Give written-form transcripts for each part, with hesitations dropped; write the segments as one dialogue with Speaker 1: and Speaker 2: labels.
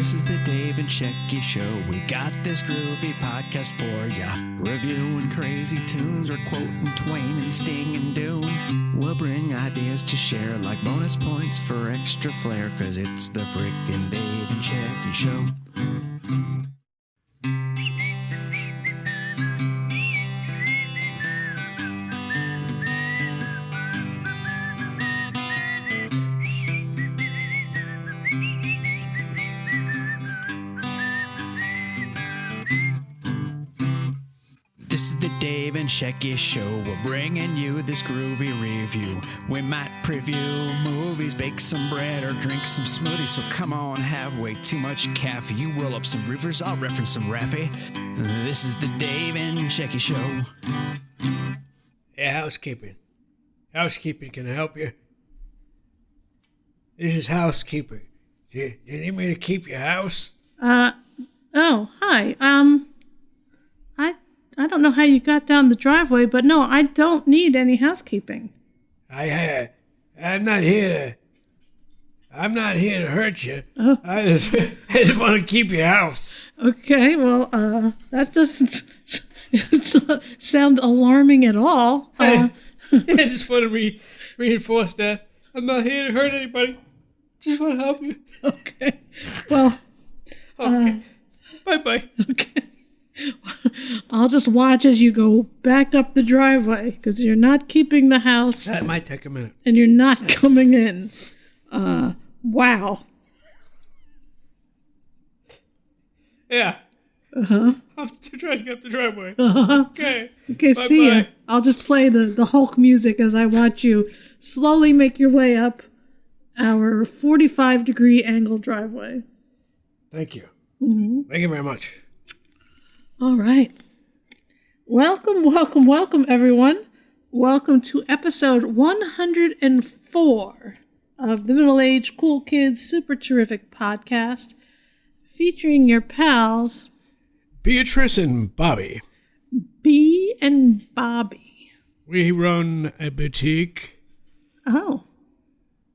Speaker 1: This is the Dave and Shecky Show. We got this groovy podcast for ya. Reviewing crazy tunes or quoting Twain and Sting and Dune. We'll bring ideas to share like bonus points for extra flair, cause it's the frickin' Dave and Shecky Show. This is the Dave and Shecky Show. We're bringing you this groovy review. We might preview movies, bake some bread, or drink some smoothies. So come on, have way too much caffeine. You roll up some rivers, I'll reference some Raffy. This is the Dave and Shecky Show.
Speaker 2: Yeah, housekeeping. Housekeeping, can I help you? This is housekeeping. Do you need me to keep your house?
Speaker 3: Oh, hi. I don't know how you got down the driveway, but no, I don't need any housekeeping.
Speaker 2: I'm not here to hurt you.
Speaker 3: Oh.
Speaker 2: I just want to keep your house.
Speaker 3: Okay, well, that doesn't sound alarming at all.
Speaker 2: I just want to reinforce that. I'm not here to hurt anybody. Just want to help you.
Speaker 3: Okay. Well.
Speaker 2: Okay. Bye-bye.
Speaker 3: Okay. I'll just watch as you go back up the driveway, because you're not keeping the house.
Speaker 2: That might take a minute.
Speaker 3: And you're not coming in. Wow.
Speaker 2: Yeah.
Speaker 3: Uh-huh.
Speaker 2: I'm still trying to get up the driveway.
Speaker 3: Uh-huh.
Speaker 2: Okay.
Speaker 3: Okay,
Speaker 2: Bye-bye.
Speaker 3: see ya. I'll just play the Hulk music as I watch you slowly make your way up our 45-degree angle driveway.
Speaker 2: Thank you.
Speaker 3: Mm-hmm.
Speaker 2: Thank you very much.
Speaker 3: All right. Welcome, everyone. Welcome to episode 104 of the Middle-Aged Cool Kids Super Terrific Podcast, featuring your pals,
Speaker 2: Beatrice and Bobby.
Speaker 3: B and Bobby.
Speaker 2: We run a boutique.
Speaker 3: Oh.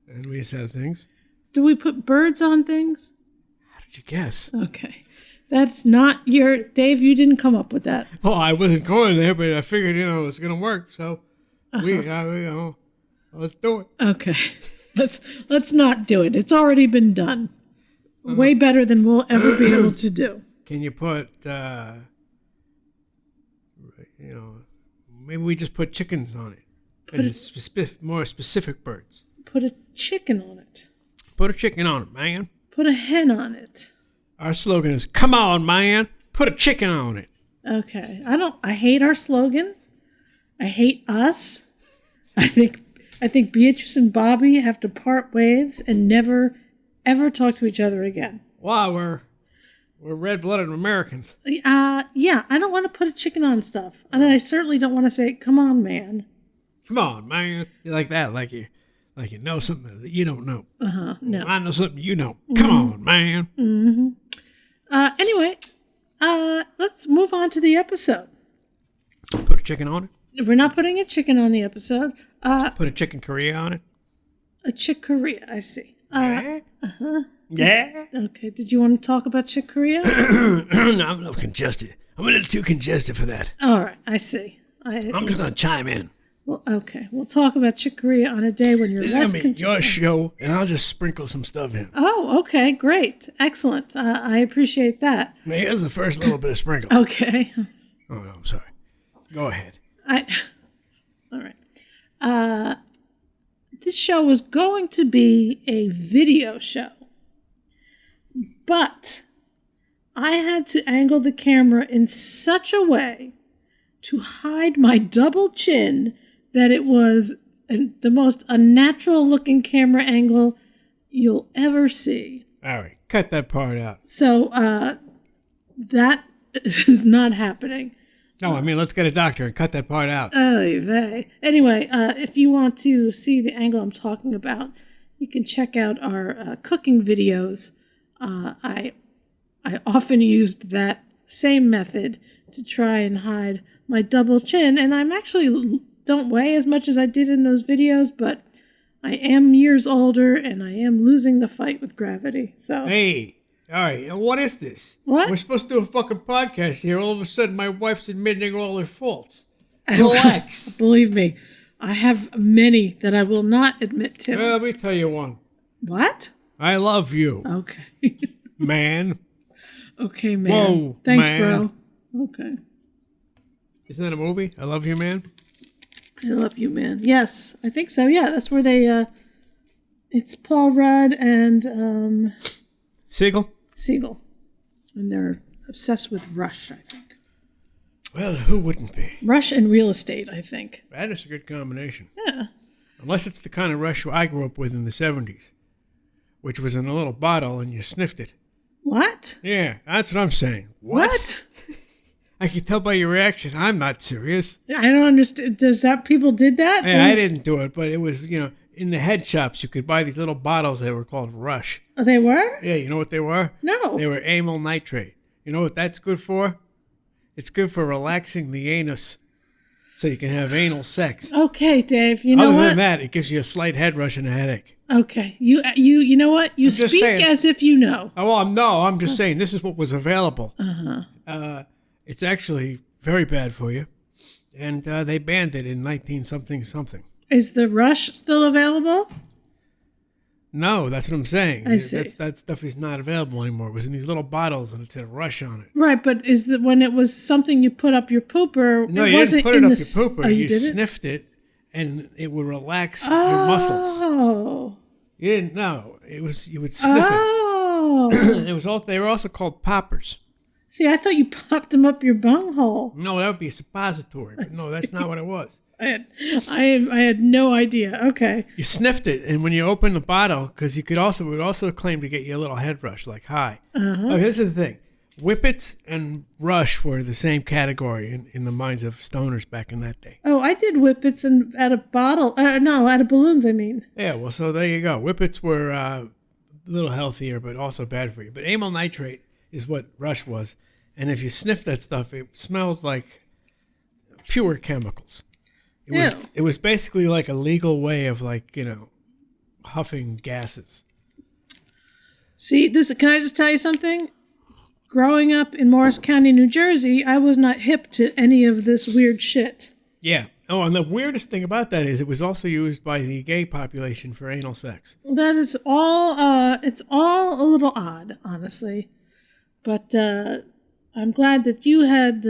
Speaker 2: And we sell things.
Speaker 3: Do we put birds on things?
Speaker 2: How did you guess?
Speaker 3: Okay. That's not your... Dave, you didn't come up with that.
Speaker 2: Well, I wasn't going there, but I figured, it was going to work. So, let's do it.
Speaker 3: Okay. Let's not do it. It's already been done. Way better than we'll ever be able to do.
Speaker 2: Can you put, maybe we just put chickens on it. More specific birds.
Speaker 3: Put a chicken on it.
Speaker 2: Put a chicken on it, man.
Speaker 3: Put a hen on it.
Speaker 2: Our slogan is, come on, man, put a chicken on it.
Speaker 3: Okay. I hate our slogan. I hate us. I think Beatrice and Bobby have to part ways and never, ever talk to each other again.
Speaker 2: Wow, we're red-blooded Americans.
Speaker 3: Yeah, I don't want to put a chicken on stuff. And I certainly don't want to say, come on, man.
Speaker 2: Come on, man. You like that, like you know something that you don't know.
Speaker 3: Uh-huh, no.
Speaker 2: I know something you know. Come on, man.
Speaker 3: Mm-hmm. Anyway, let's move on to the episode.
Speaker 2: Put a chicken on it?
Speaker 3: We're not putting a chicken on the episode.
Speaker 2: Put a chicken Korea on it?
Speaker 3: A Chick Korea, I see.
Speaker 2: Yeah?
Speaker 3: Uh-huh.
Speaker 2: Yeah?
Speaker 3: Okay, did you want to talk about Chick Korea?
Speaker 2: No, I'm a little congested. I'm a little too congested for that.
Speaker 3: All right, I see.
Speaker 2: I'm just going to chime in.
Speaker 3: Well, okay. We'll talk about Chick Korea on a day when you're less
Speaker 2: congested. Your
Speaker 3: congested.
Speaker 2: show, and I'll just sprinkle some stuff in.
Speaker 3: Oh, okay. Great. Excellent. I appreciate that.
Speaker 2: Here's the first little bit of sprinkle.
Speaker 3: Okay.
Speaker 2: Oh, no, I'm sorry. Go ahead.
Speaker 3: All right. This show was going to be a video show, but I had to angle the camera in such a way to hide my double chin that it was the most unnatural looking camera angle you'll ever see.
Speaker 2: All right, cut that part out.
Speaker 3: So that is not happening.
Speaker 2: No, let's get a doctor and cut that part out.
Speaker 3: Oy vey. Anyway, if you want to see the angle I'm talking about, you can check out our cooking videos. I often used that same method to try and hide my double chin, and I'm actually don't weigh as much as I did in those videos, but I am years older and I am losing the fight with gravity. So
Speaker 2: hey, All right, and what is this?
Speaker 3: What?
Speaker 2: We're supposed to do a fucking podcast here. All of a sudden, my wife's admitting all her faults. Relax.
Speaker 3: Believe me, I have many that I will not admit to.
Speaker 2: Well, let me tell you one.
Speaker 3: What?
Speaker 2: I love you,
Speaker 3: Okay.
Speaker 2: man.
Speaker 3: Okay, man.
Speaker 2: Whoa,
Speaker 3: Thanks,
Speaker 2: man.
Speaker 3: bro. Okay.
Speaker 2: Isn't that a movie? I love you, man.
Speaker 3: I love you, man. Yes, I think so. Yeah, that's where they, it's Paul Rudd and,
Speaker 2: Siegel?
Speaker 3: Siegel. And they're obsessed with Rush, I think.
Speaker 2: Well, who wouldn't be?
Speaker 3: Rush and real estate, I think.
Speaker 2: That is a good combination.
Speaker 3: Yeah.
Speaker 2: Unless it's the kind of rush I grew up with in the 70s, which was in a little bottle and you sniffed it.
Speaker 3: What?
Speaker 2: Yeah, that's what I'm saying.
Speaker 3: What?
Speaker 2: I can tell by your reaction. I'm not serious.
Speaker 3: I don't understand. Does that people did that?
Speaker 2: Yeah, I didn't do it, but it was, in the head shops, you could buy these little bottles that were called Rush.
Speaker 3: Oh, they were?
Speaker 2: Yeah, you know what they were?
Speaker 3: No.
Speaker 2: They were amyl nitrate. You know what that's good for? It's good for relaxing the anus so you can have anal sex.
Speaker 3: Okay, Dave. You know
Speaker 2: Other
Speaker 3: what?
Speaker 2: than that, it gives you a slight head rush and a headache.
Speaker 3: Okay. You know what? You
Speaker 2: just
Speaker 3: speak
Speaker 2: saying.
Speaker 3: as if you know.
Speaker 2: Oh, well, I'm just saying this is what was available. Uh-huh. It's actually very bad for you. And they banned it in 19-something.
Speaker 3: Is the Rush still available?
Speaker 2: No, that's what I'm saying.
Speaker 3: I see.
Speaker 2: That stuff is not available anymore. It was in these little bottles and it said Rush on it.
Speaker 3: Right, but when it was something you put up your pooper,
Speaker 2: No,
Speaker 3: it
Speaker 2: you
Speaker 3: wasn't
Speaker 2: didn't put it
Speaker 3: in
Speaker 2: up
Speaker 3: the
Speaker 2: your pooper.
Speaker 3: Oh, you
Speaker 2: You
Speaker 3: did it?
Speaker 2: sniffed it and it would relax your muscles.
Speaker 3: Oh.
Speaker 2: You didn't know. You would sniff it.
Speaker 3: Oh.
Speaker 2: It was they were also called poppers.
Speaker 3: See, I thought you popped them up your bunghole.
Speaker 2: No, that would be a suppository. But no, that's not what it was.
Speaker 3: I had no idea. Okay.
Speaker 2: You sniffed it, and when you opened the bottle, because it would also claim to get you a little head rush, like high. Okay, this is the thing. Whippets and Rush were the same category in the minds of stoners back in that day.
Speaker 3: Oh, I did whippets and out of bottle. No, out of balloons, I mean.
Speaker 2: Yeah, well, so there you go. Whippets were a little healthier, but also bad for you. But amyl nitrate is what Rush was. And if you sniff that stuff, it smells like pure chemicals. It was basically like a legal way of huffing gases.
Speaker 3: See, can I just tell you something? Growing up in Morris County, New Jersey, I was not hip to any of this weird shit.
Speaker 2: Yeah. Oh, and the weirdest thing about that is it was also used by the gay population for anal sex.
Speaker 3: That is all, it's all a little odd, honestly. But I'm glad that you had...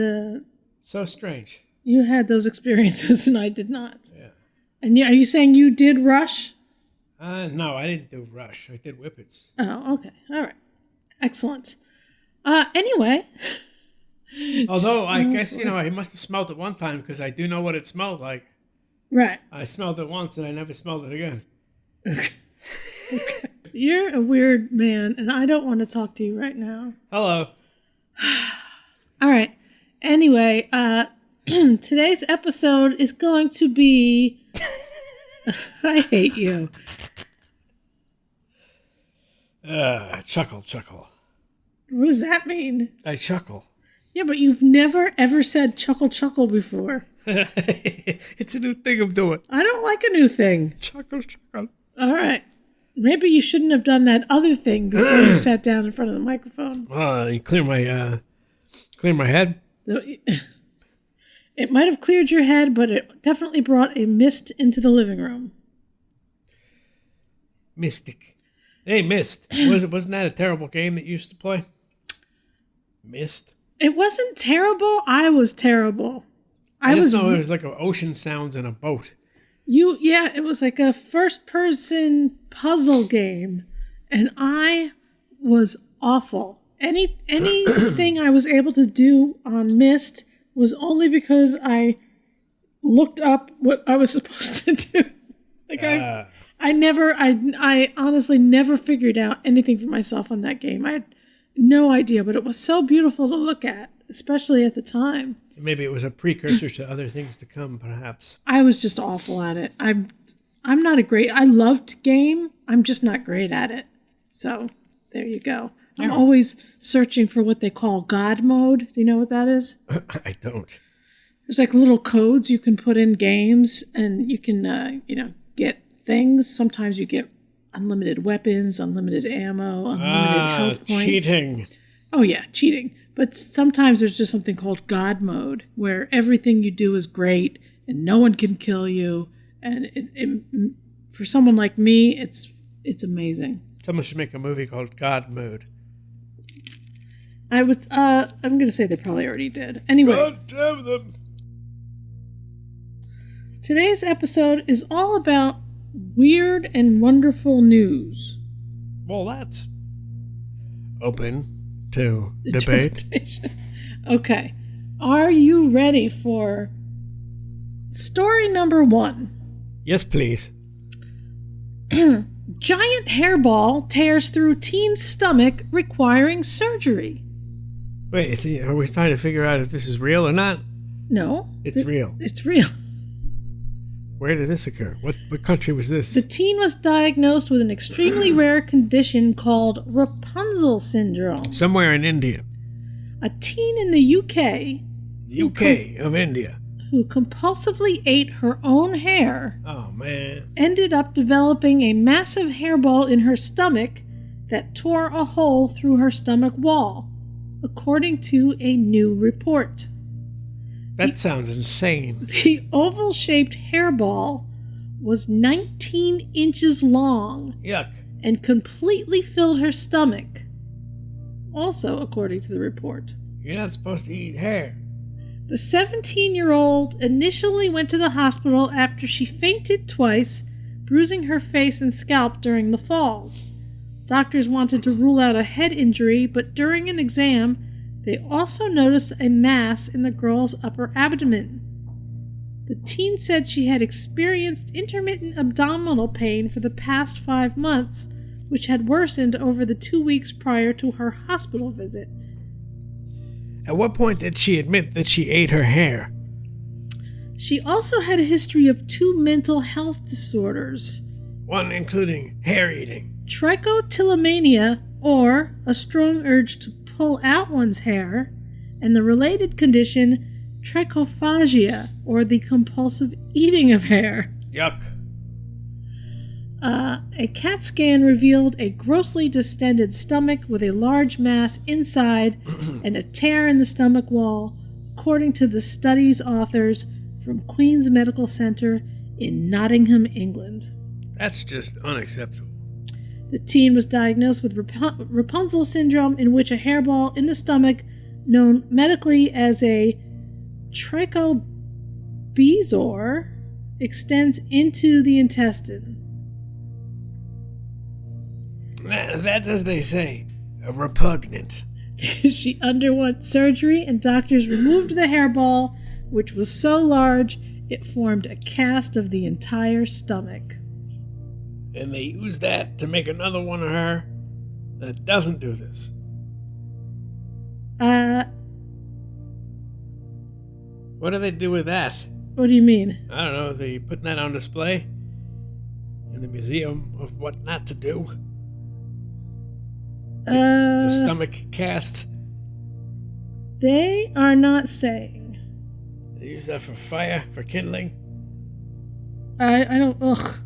Speaker 2: So strange.
Speaker 3: You had those experiences and I did not.
Speaker 2: Yeah.
Speaker 3: And are you saying you did Rush?
Speaker 2: No, I didn't do Rush. I did Whippets.
Speaker 3: Oh, okay. All right. Excellent. Anyway.
Speaker 2: Although, I guess, I must have smelled it one time because I do know what it smelled like.
Speaker 3: Right.
Speaker 2: I smelled it once and I never smelled it again.
Speaker 3: Okay. You're a weird man, and I don't want to talk to you right now.
Speaker 2: Hello.
Speaker 3: All right. Anyway, today's episode is going to be... I hate you.
Speaker 2: Chuckle.
Speaker 3: What does that mean?
Speaker 2: I chuckle.
Speaker 3: Yeah, but you've never, ever said chuckle before.
Speaker 2: It's a new thing I'm doing.
Speaker 3: I don't like a new thing.
Speaker 2: Chuckle.
Speaker 3: All right. Maybe you shouldn't have done that other thing before you sat down in front of the microphone.
Speaker 2: You clear my head?
Speaker 3: It might have cleared your head, but it definitely brought a mist into the living room.
Speaker 2: Mystic. Hey, Mist. Wasn't that a terrible game that you used to play? Mist?
Speaker 3: It wasn't terrible. I was terrible.
Speaker 2: I just know it was like ocean sounds in a boat.
Speaker 3: It was like a first-person puzzle game, and I was awful. Anything I was able to do on Myst was only because I looked up what I was supposed to do. I honestly never figured out anything for myself on that game. I had no idea, but it was so beautiful to look at, especially at the time.
Speaker 2: Maybe it was a precursor to other things to come, perhaps.
Speaker 3: I was just awful at it. I'm not I loved game. I'm just not great at it. So there you go. I'm always searching for what they call God mode. Do you know what that is?
Speaker 2: I don't.
Speaker 3: There's like little codes you can put in games, and you can, get things. Sometimes you get unlimited weapons, unlimited ammo, unlimited health points.
Speaker 2: Cheating.
Speaker 3: Oh, yeah, cheating. But sometimes there's just something called God mode, where everything you do is great and no one can kill you. And for someone like me, it's amazing.
Speaker 2: Someone should make a movie called God Mode.
Speaker 3: I'm going to say they probably already did. Anyway.
Speaker 2: God damn them.
Speaker 3: Today's episode is all about weird and wonderful news.
Speaker 2: Well, that's open to debate.
Speaker 3: Okay. Are you ready for story number 1?
Speaker 2: Yes, please.
Speaker 3: Giant hairball tears through teen's stomach, requiring surgery.
Speaker 2: Wait, are we trying to figure out if this is real or not?
Speaker 3: No.
Speaker 2: It's real.
Speaker 3: It's real.
Speaker 2: Where did this occur? What country was this?
Speaker 3: The teen was diagnosed with an extremely rare condition called Rapunzel syndrome.
Speaker 2: Somewhere in India.
Speaker 3: A teen in the UK.
Speaker 2: UK of India.
Speaker 3: Who compulsively ate her own hair.
Speaker 2: Oh, man.
Speaker 3: Ended up developing a massive hairball in her stomach that tore a hole through her stomach wall, according to a new report.
Speaker 2: That sounds insane.
Speaker 3: The oval-shaped hairball was 19 inches long.
Speaker 2: Yuck.
Speaker 3: And completely filled her stomach. Also, according to the report.
Speaker 2: You're not supposed to eat hair.
Speaker 3: The 17-year-old initially went to the hospital after she fainted twice, bruising her face and scalp during the falls. Doctors wanted to rule out a head injury, but during an exam, they also noticed a mass in the girl's upper abdomen. The teen said she had experienced intermittent abdominal pain for the past 5 months, which had worsened over the 2 weeks prior to her hospital visit.
Speaker 2: At what point did she admit that she ate her hair?
Speaker 3: She also had a history of 2 mental health disorders.
Speaker 2: One including hair eating.
Speaker 3: Trichotillomania, or a strong urge to pull out one's hair, and the related condition trichophagia, or the compulsive eating of hair.
Speaker 2: Yuck.
Speaker 3: A CAT scan revealed a grossly distended stomach with a large mass inside and a tear in the stomach wall, according to the study's authors from Queen's Medical Center in Nottingham, England.
Speaker 2: That's just unacceptable.
Speaker 3: The teen was diagnosed with Rapunzel syndrome, in which a hairball in the stomach, known medically as a trichobezoar, extends into the intestine.
Speaker 2: That's, as they say, repugnant.
Speaker 3: She underwent surgery, and doctors removed the hairball, which was so large it formed a cast of the entire stomach.
Speaker 2: And they use that to make another one of her that doesn't do this. What do they do with that?
Speaker 3: What do you mean?
Speaker 2: I don't know. They putting that on display in the museum of what not to do. The stomach cast.
Speaker 3: They are not saying.
Speaker 2: They use that for fire, for kindling.
Speaker 3: I don't. Ugh.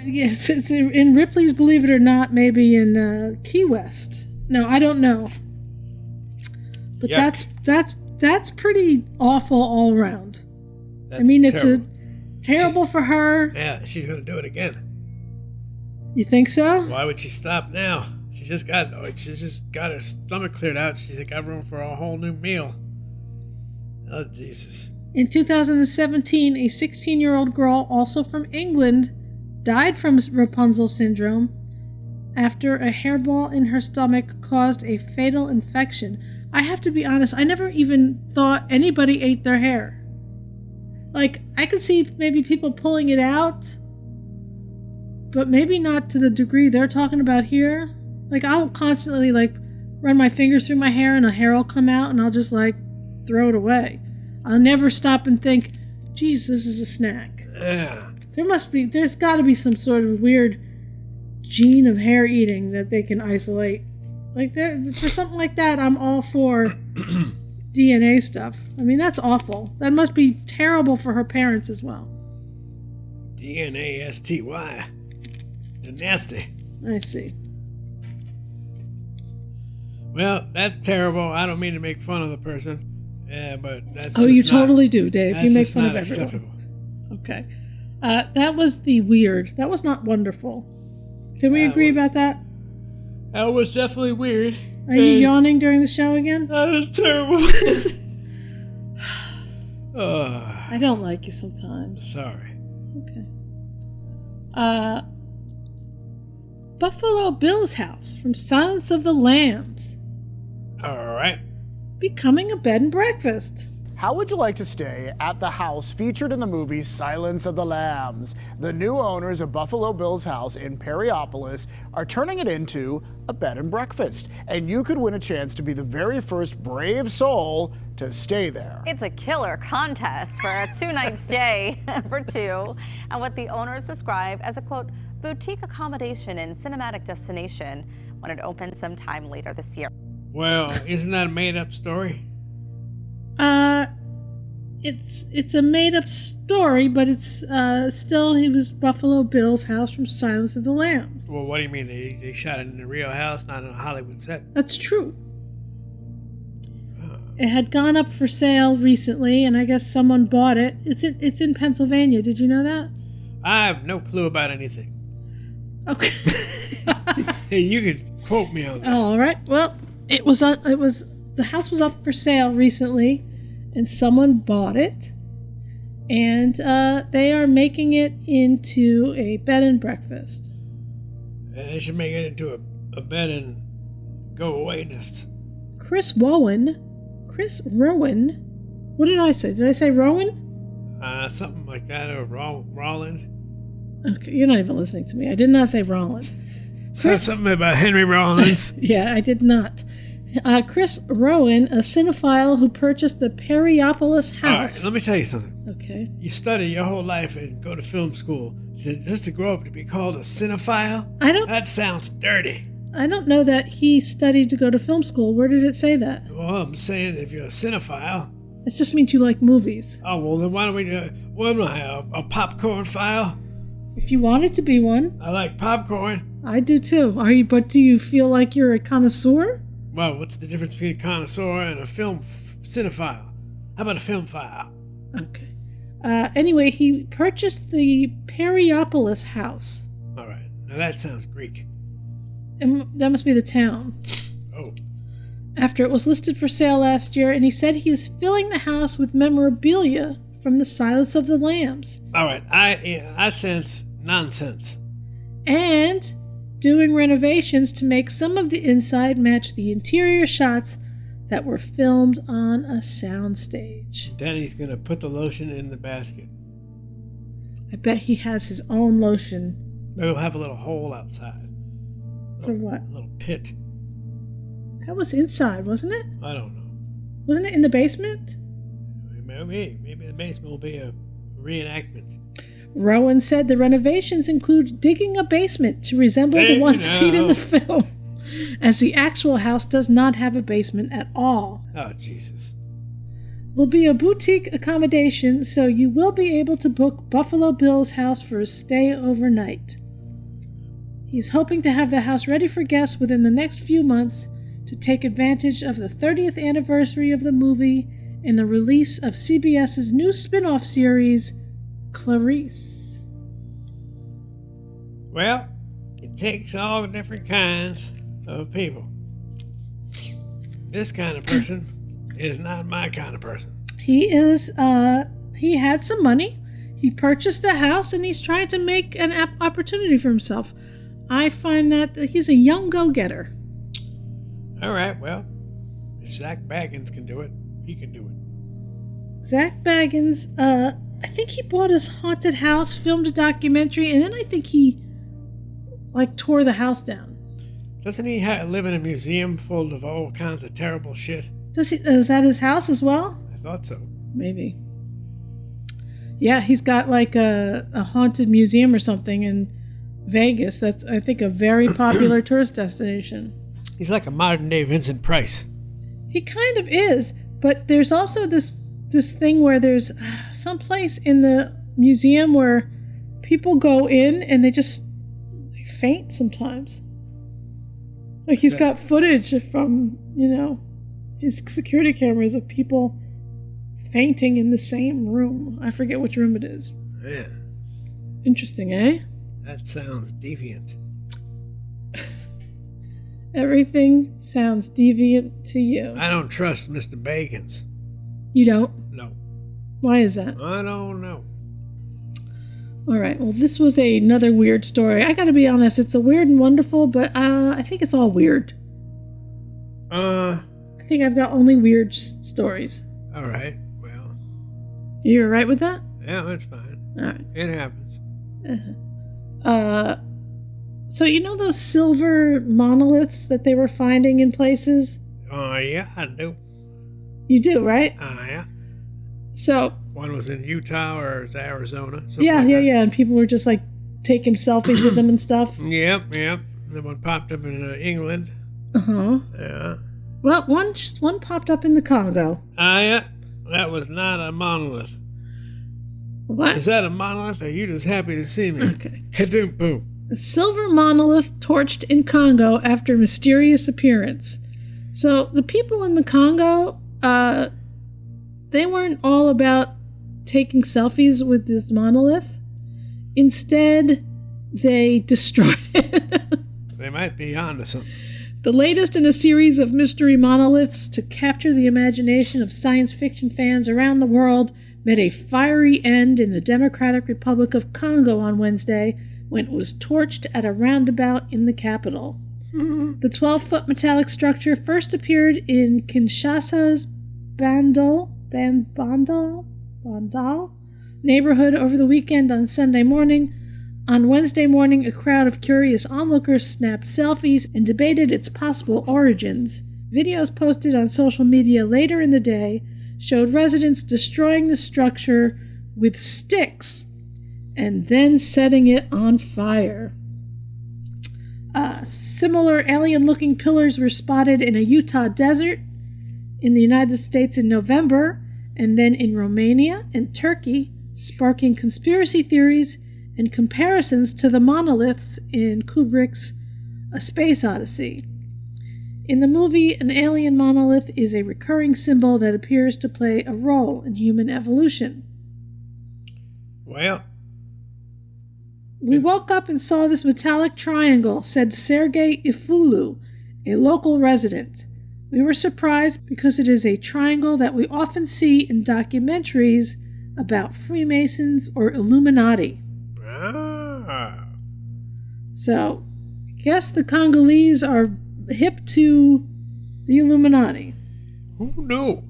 Speaker 3: Yes, it's in Ripley's Believe It or Not, maybe in Key West. No, I don't know. But
Speaker 2: Yuck.
Speaker 3: that's pretty awful all around.
Speaker 2: That's
Speaker 3: I mean, it's
Speaker 2: terrible.
Speaker 3: Terrible for her.
Speaker 2: Yeah, she's gonna do it again.
Speaker 3: You think so?
Speaker 2: Why would she stop now? She just got her stomach cleared out. She's got room for a whole new meal. Oh, Jesus.
Speaker 3: In 2017, a 16-year-old girl, also from England, died from Rapunzel syndrome after a hairball in her stomach caused a fatal infection. I have to be honest, I never even thought anybody ate their hair. Like, I could see maybe people pulling it out, but maybe not to the degree they're talking about here. Like, I'll constantly, run my fingers through my hair and a hair will come out and I'll just, throw it away. I'll never stop and think, geez, this is a snack.
Speaker 2: Yeah.
Speaker 3: There's got to be some sort of weird gene of hair eating that they can isolate. For something like that, I'm all for DNA stuff. I mean, that's awful. That must be terrible for her parents as well.
Speaker 2: DNA STY. They're nasty.
Speaker 3: I see.
Speaker 2: Well, that's terrible. I don't mean to make fun of the person. Yeah, but that's
Speaker 3: Oh,
Speaker 2: just
Speaker 3: you
Speaker 2: not-
Speaker 3: totally do, Dave. You
Speaker 2: that's
Speaker 3: make
Speaker 2: just
Speaker 3: fun
Speaker 2: not
Speaker 3: of everyone.
Speaker 2: acceptable.
Speaker 3: Okay. That was the weird. That was not wonderful. Can we agree about that?
Speaker 2: That was definitely weird.
Speaker 3: Are you yawning during the show again?
Speaker 2: That was terrible.
Speaker 3: I don't like you sometimes.
Speaker 2: Sorry.
Speaker 3: Okay. Buffalo Bill's house from Silence of the Lambs.
Speaker 2: All right.
Speaker 3: Becoming a bed and breakfast.
Speaker 4: How would you like to stay at the house featured in the movie Silence of the Lambs? The new owners of Buffalo Bill's house in Perryopolis are turning it into a bed and breakfast, and you could win a chance to be the very first brave soul to stay there.
Speaker 5: It's a killer contest for a 2-night stay for two, and what the owners describe as a, quote, boutique accommodation and cinematic destination when it opens sometime later this year.
Speaker 2: Well, isn't that a made-up story?
Speaker 3: It's a made-up story, but it's still, he was Buffalo Bill's house from Silence of the Lambs.
Speaker 2: Well, what do you mean? They shot it in a real house, not in a Hollywood set?
Speaker 3: That's true. It had gone up for sale recently, and I guess someone bought it. It's in Pennsylvania. Did you know that?
Speaker 2: I have no clue about anything.
Speaker 3: Okay.
Speaker 2: Hey, you could quote me on that.
Speaker 3: All right. Well, the house was up for sale recently, and someone bought it, and they are making it into a bed and breakfast.
Speaker 2: They should make it into a bed and go away nest.
Speaker 3: Chris Rowan. What did I say? Did I say Rowan?
Speaker 2: Something like that, or Roland.
Speaker 3: Okay, you're not even listening to me. I did not say Roland.
Speaker 2: Said something about Henry Rollins.
Speaker 3: Yeah, I did not. Chris Rowan, a cinephile who purchased the Perryopolis
Speaker 2: All right,
Speaker 3: house.
Speaker 2: let me tell you something.
Speaker 3: Okay.
Speaker 2: You study your whole life and go to film school just to grow up to be called a cinephile? That sounds dirty.
Speaker 3: I don't know that he studied to go to film school. Where did it say that?
Speaker 2: Well, I'm saying if you're a cinephile.
Speaker 3: It just means you like movies.
Speaker 2: Oh, well, then why don't we do what am I, a popcorn file?
Speaker 3: If you wanted to be one.
Speaker 2: I like popcorn.
Speaker 3: I do too. But do you feel like you're a connoisseur?
Speaker 2: Well, what's the difference between a connoisseur and a film cinephile? How about a film file?
Speaker 3: Okay. Anyway, he purchased the Perryopolis house.
Speaker 2: All right. Now that sounds Greek.
Speaker 3: And that must be the town.
Speaker 2: Oh.
Speaker 3: After it was listed for sale last year, and he said he is filling the house with memorabilia from the Silence of the Lambs.
Speaker 2: All right. I sense nonsense.
Speaker 3: And doing renovations to make some of the inside match the interior shots that were filmed on a soundstage.
Speaker 2: Then he's going to put the lotion in the basket.
Speaker 3: I bet he has his own lotion.
Speaker 2: Maybe we'll have a little hole outside.
Speaker 3: For what?
Speaker 2: A little pit.
Speaker 3: That was inside, wasn't it?
Speaker 2: I don't know.
Speaker 3: Wasn't it in the basement?
Speaker 2: Maybe the basement will be a reenactment.
Speaker 3: Rowan said the renovations include digging a basement to resemble the one seen in the film, as the actual house does not have a basement at all.
Speaker 2: Oh, Jesus.
Speaker 3: Will be a boutique accommodation, so you will be able to book Buffalo Bill's house for a stay overnight. He's hoping to have the house ready for guests within the next few months to take advantage of the 30th anniversary of the movie and the release of CBS's new spin-off series, Clarice.
Speaker 2: Well, it takes all different kinds of people. This kind of person is not my kind of person.
Speaker 3: He had some money. He purchased a house and he's trying to make an opportunity for himself. I find that he's a young go-getter.
Speaker 2: All right, well, if Zach Baggins can do it, he can do it.
Speaker 3: Zach Baggins, I think he bought his haunted house, filmed a documentary, and then I think he, tore the house down.
Speaker 2: Doesn't he live in a museum full of all kinds of terrible shit?
Speaker 3: Is that his house as well?
Speaker 2: I thought so.
Speaker 3: Maybe. Yeah, he's got a haunted museum or something in Vegas. That's, I think, a very popular tourist destination.
Speaker 2: He's like a modern-day Vincent Price.
Speaker 3: He kind of is, but there's also this thing where there's some place in the museum where people go in and they faint sometimes. Like he's got footage from, his security cameras of people fainting in the same room. I forget which room it is.
Speaker 2: Yeah.
Speaker 3: Interesting, eh?
Speaker 2: That sounds deviant.
Speaker 3: Everything sounds deviant to you.
Speaker 2: I don't trust Mr. Bagans.
Speaker 3: You don't?
Speaker 2: No.
Speaker 3: Why is that?
Speaker 2: I don't know.
Speaker 3: All right. Well, this was another weird story. I got to be honest. It's a weird and wonderful, but I think it's all weird. I think I've got only weird stories.
Speaker 2: All right. Well.
Speaker 3: You all right with that?
Speaker 2: Yeah, that's fine.
Speaker 3: All right.
Speaker 2: It happens.
Speaker 3: So you know those silver monoliths that they were finding in places?
Speaker 2: Oh, yeah, I do.
Speaker 3: You do, right?
Speaker 2: Yeah.
Speaker 3: So
Speaker 2: one was in Utah or it was Arizona.
Speaker 3: Yeah. And people were just like taking selfies with them and stuff.
Speaker 2: Yep. The one popped up in England.
Speaker 3: Uh-huh.
Speaker 2: Yeah.
Speaker 3: Well, one popped up in the Congo.
Speaker 2: Yeah. That was not a monolith.
Speaker 3: What?
Speaker 2: Is that a monolith or are you just happy to see me?
Speaker 3: Okay.
Speaker 2: Kadoom boom.
Speaker 3: A silver monolith torched in Congo after mysterious appearance. So the people in the Congo, they weren't all about taking selfies with this monolith. Instead, they destroyed it.
Speaker 2: They might be onto something.
Speaker 3: The latest in a series of mystery monoliths to capture the imagination of science fiction fans around the world met a fiery end in the Democratic Republic of Congo on Wednesday when it was torched at a roundabout in the capital. Mm-hmm. The 12-foot metallic structure first appeared in Kinshasa's Bandal neighborhood over the weekend on Sunday morning. On Wednesday morning, a crowd of curious onlookers snapped selfies and debated its possible origins. Videos posted on social media later in the day showed residents destroying the structure with sticks and then setting it on fire. Similar alien-looking pillars were spotted in a Utah desert, in the United States in November, and then in Romania and Turkey, sparking conspiracy theories and comparisons to the monoliths in Kubrick's A Space Odyssey. In the movie, an alien monolith is a recurring symbol that appears to play a role in human evolution.
Speaker 2: Well,
Speaker 3: we woke up and saw this metallic triangle, said Sergei Ifulu, a local resident. We were surprised because it is a triangle that we often see in documentaries about Freemasons or Illuminati. So, I guess the Congolese are hip to the Illuminati.
Speaker 2: Who knew?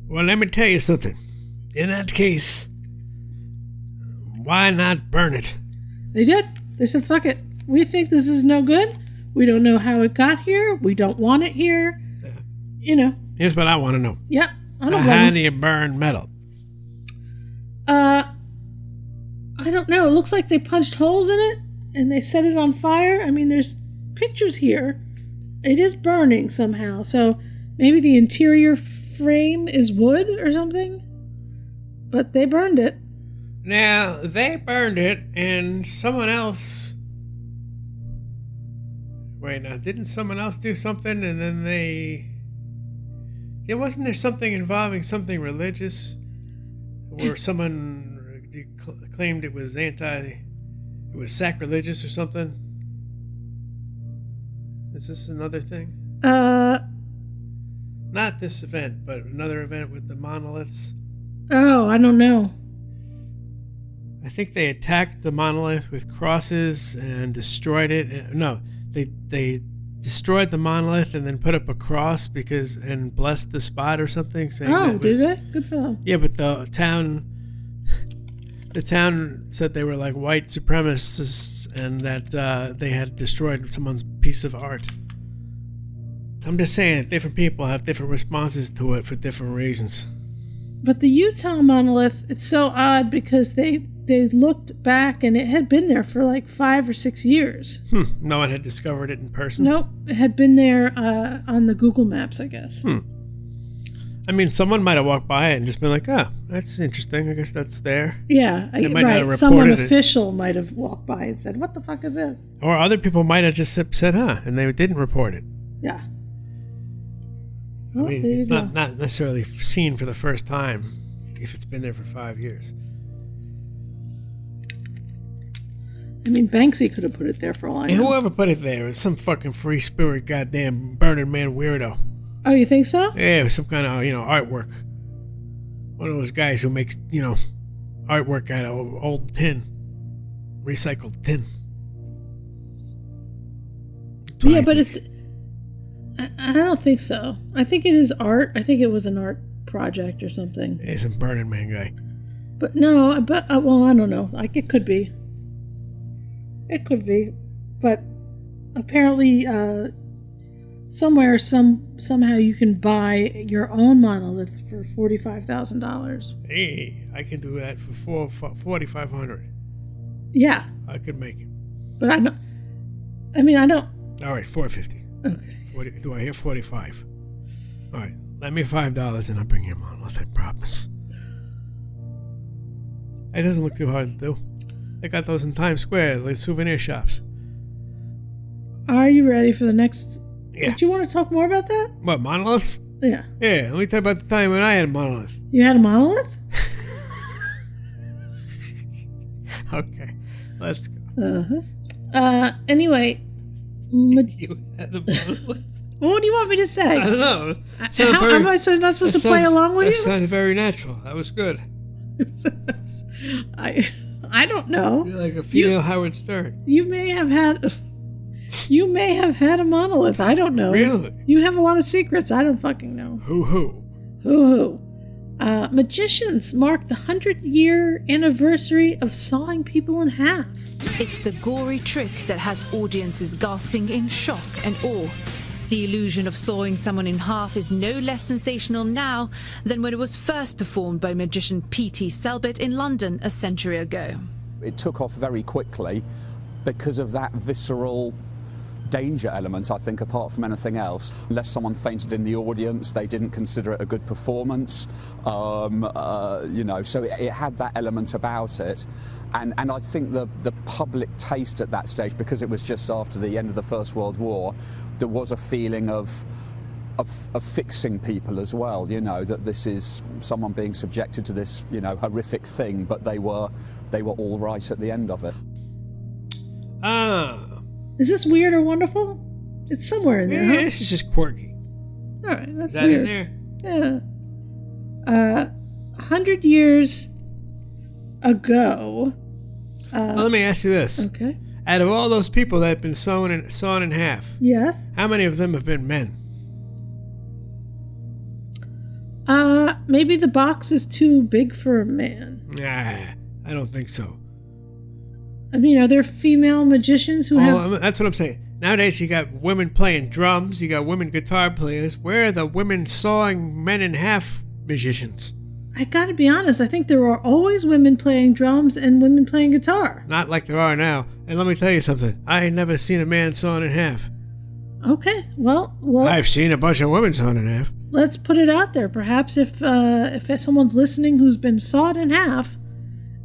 Speaker 2: Well, let me tell you something. In that case, why not burn it?
Speaker 3: They did. They said, fuck it. We think this is no good. We don't know how it got here. We don't want it here.
Speaker 2: Here's what I want to know.
Speaker 3: Yep. I don't
Speaker 2: How do you burn metal?
Speaker 3: I don't know. It looks like they punched holes in it and they set it on fire. I mean, there's pictures here. It is burning somehow. So maybe the interior frame is wood or something. But they burned it.
Speaker 2: Now, they burned it and someone else... Wait, now, didn't someone else do something and then they... Yeah, wasn't there something involving something religious? Where someone claimed it was sacrilegious or something? Is this another thing? Not this event, but another event with the monoliths.
Speaker 3: Oh, I don't know.
Speaker 2: I think they attacked the monolith with crosses and destroyed it. No, they destroyed the monolith and then put up a cross and blessed the spot or something. Saying
Speaker 3: did they? Good for them.
Speaker 2: Yeah, but the town said they were like white supremacists and that they had destroyed someone's piece of art. I'm just saying that different people have different responses to it for different reasons.
Speaker 3: But the Utah monolith, it's so odd because they looked back and it had been there for like 5 or 6 years.
Speaker 2: No one had discovered it in person?
Speaker 3: Nope. It had been there on the Google Maps, I guess.
Speaker 2: I mean, someone might have walked by it and just been like, oh, That's interesting. I guess that's there.
Speaker 3: Yeah,
Speaker 2: They might not have
Speaker 3: right. Someone
Speaker 2: reported it.
Speaker 3: official might have walked by and said, "What the fuck is this?"
Speaker 2: Or other people might have just said, huh, and they didn't report it.
Speaker 3: Yeah.
Speaker 2: I
Speaker 3: Well,
Speaker 2: mean,
Speaker 3: there you
Speaker 2: it's
Speaker 3: go.
Speaker 2: not necessarily seen for the first time if it's been there for 5 years.
Speaker 3: I mean, Banksy could have put it there for all I
Speaker 2: And
Speaker 3: know.
Speaker 2: whoever put it there was some fucking free spirit goddamn Burning Man weirdo.
Speaker 3: Oh, you think so?
Speaker 2: Yeah, it was some kind of, artwork. One of those guys who makes, artwork out of old tin. Recycled tin. That's what
Speaker 3: Yeah,
Speaker 2: I
Speaker 3: but
Speaker 2: think.
Speaker 3: I don't think so. I think it is art. I think it was an art project or something.
Speaker 2: Yeah, some Burning Man guy.
Speaker 3: But no, well, I don't know. Like, it could be. It could be. But apparently, somehow you can buy your own monolith for $45,000.
Speaker 2: Hey, I can do that for $4,500.
Speaker 3: Yeah,
Speaker 2: I could make it.
Speaker 3: but I don't. I mean, I don't.
Speaker 2: All right, $450.
Speaker 3: Okay.
Speaker 2: Do I hear 45? All right, let me $5 and I'll bring you a monolith. I promise. It doesn't look too hard to do. They got those in Times Square, like souvenir shops.
Speaker 3: Are you ready for the next?
Speaker 2: Yeah.
Speaker 3: Did you want to talk more about that?
Speaker 2: What, monoliths?
Speaker 3: Yeah.
Speaker 2: Yeah, let me tell you about the time when I had a monolith.
Speaker 3: You had a monolith?
Speaker 2: Okay, let's go.
Speaker 3: Anyway,
Speaker 2: You had a monolith?
Speaker 3: what do you want me to
Speaker 2: I
Speaker 3: say?
Speaker 2: don't know.
Speaker 3: How am I not supposed to play along with
Speaker 2: That
Speaker 3: you?
Speaker 2: sounded very natural. That was good.
Speaker 3: I don't know.
Speaker 2: You're like a female Howard Stern.
Speaker 3: You may have had a monolith. I don't know.
Speaker 2: Really?
Speaker 3: You have a lot of secrets. I don't fucking know.
Speaker 2: Hoo-hoo.
Speaker 3: Hoo-hoo. Magicians mark the 100-year anniversary of sawing people in half.
Speaker 6: It's the gory trick that has audiences gasping in shock and awe. The illusion of sawing someone in half is no less sensational now than when it was first performed by magician P.T. Selbit in London a century ago.
Speaker 7: It took off very quickly because of that visceral danger element, I think, apart from anything else. Unless someone fainted in the audience, they didn't consider it a good performance. So it had that element about it. And I think the public taste at that stage, because it was just after the end of the First World War, there was a feeling of fixing people as well, that this is someone being subjected to this, horrific thing, but they were all right at the end of it.
Speaker 3: Is this weird or wonderful? It's somewhere in there,
Speaker 2: Yeah,
Speaker 3: huh?
Speaker 2: this is just quirky.
Speaker 3: All right, that's
Speaker 2: Is that
Speaker 3: weird.
Speaker 2: in there?
Speaker 3: Yeah. 100 years ago.
Speaker 2: Well, let me ask you this.
Speaker 3: Okay.
Speaker 2: Out of all those people that have been sawn in half,
Speaker 3: Yes.
Speaker 2: how many of them have been men?
Speaker 3: Maybe the box is too big for a man.
Speaker 2: Nah, I don't think so.
Speaker 3: I mean, are there female magicians who have...
Speaker 2: Well, that's what I'm saying. Nowadays, you got women playing drums, you got women guitar players. Where are the women sawing men in half magicians?
Speaker 3: I gotta be honest, I think there are always women playing drums and women playing guitar.
Speaker 2: Not like there are now. And let me tell you something. I ain't never seen a man sawn in half.
Speaker 3: Okay, well,
Speaker 2: I've seen a bunch of women sawn in half.
Speaker 3: let's put it out there. Perhaps if someone's listening who's been sawed in half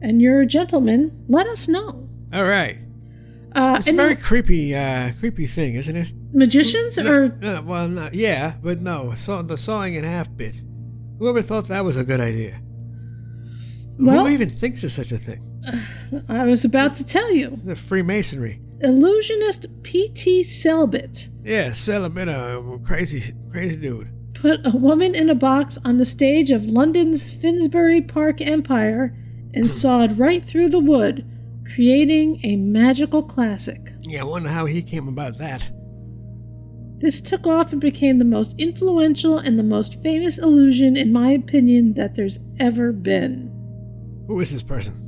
Speaker 3: and you're a gentleman, let us know.
Speaker 2: All right. It's a
Speaker 3: and
Speaker 2: very creepy thing, isn't it?
Speaker 3: magicians or...
Speaker 2: but no. The sawing in half bit. Whoever thought that was a good idea?
Speaker 3: Well,
Speaker 2: Who even thinks of such a thing?
Speaker 3: I was about to tell you.
Speaker 2: The Freemasonry.
Speaker 3: Illusionist P.T. Selbit
Speaker 2: Yeah, sell a bit of crazy dude.
Speaker 3: put a woman in a box on the stage of London's Finsbury Park Empire and sawed right through the wood, creating a magical classic.
Speaker 2: Yeah, I wonder how he came about that.
Speaker 3: This took off and became the most influential and the most famous illusion, in my opinion, that there's ever been.
Speaker 2: Who is this person?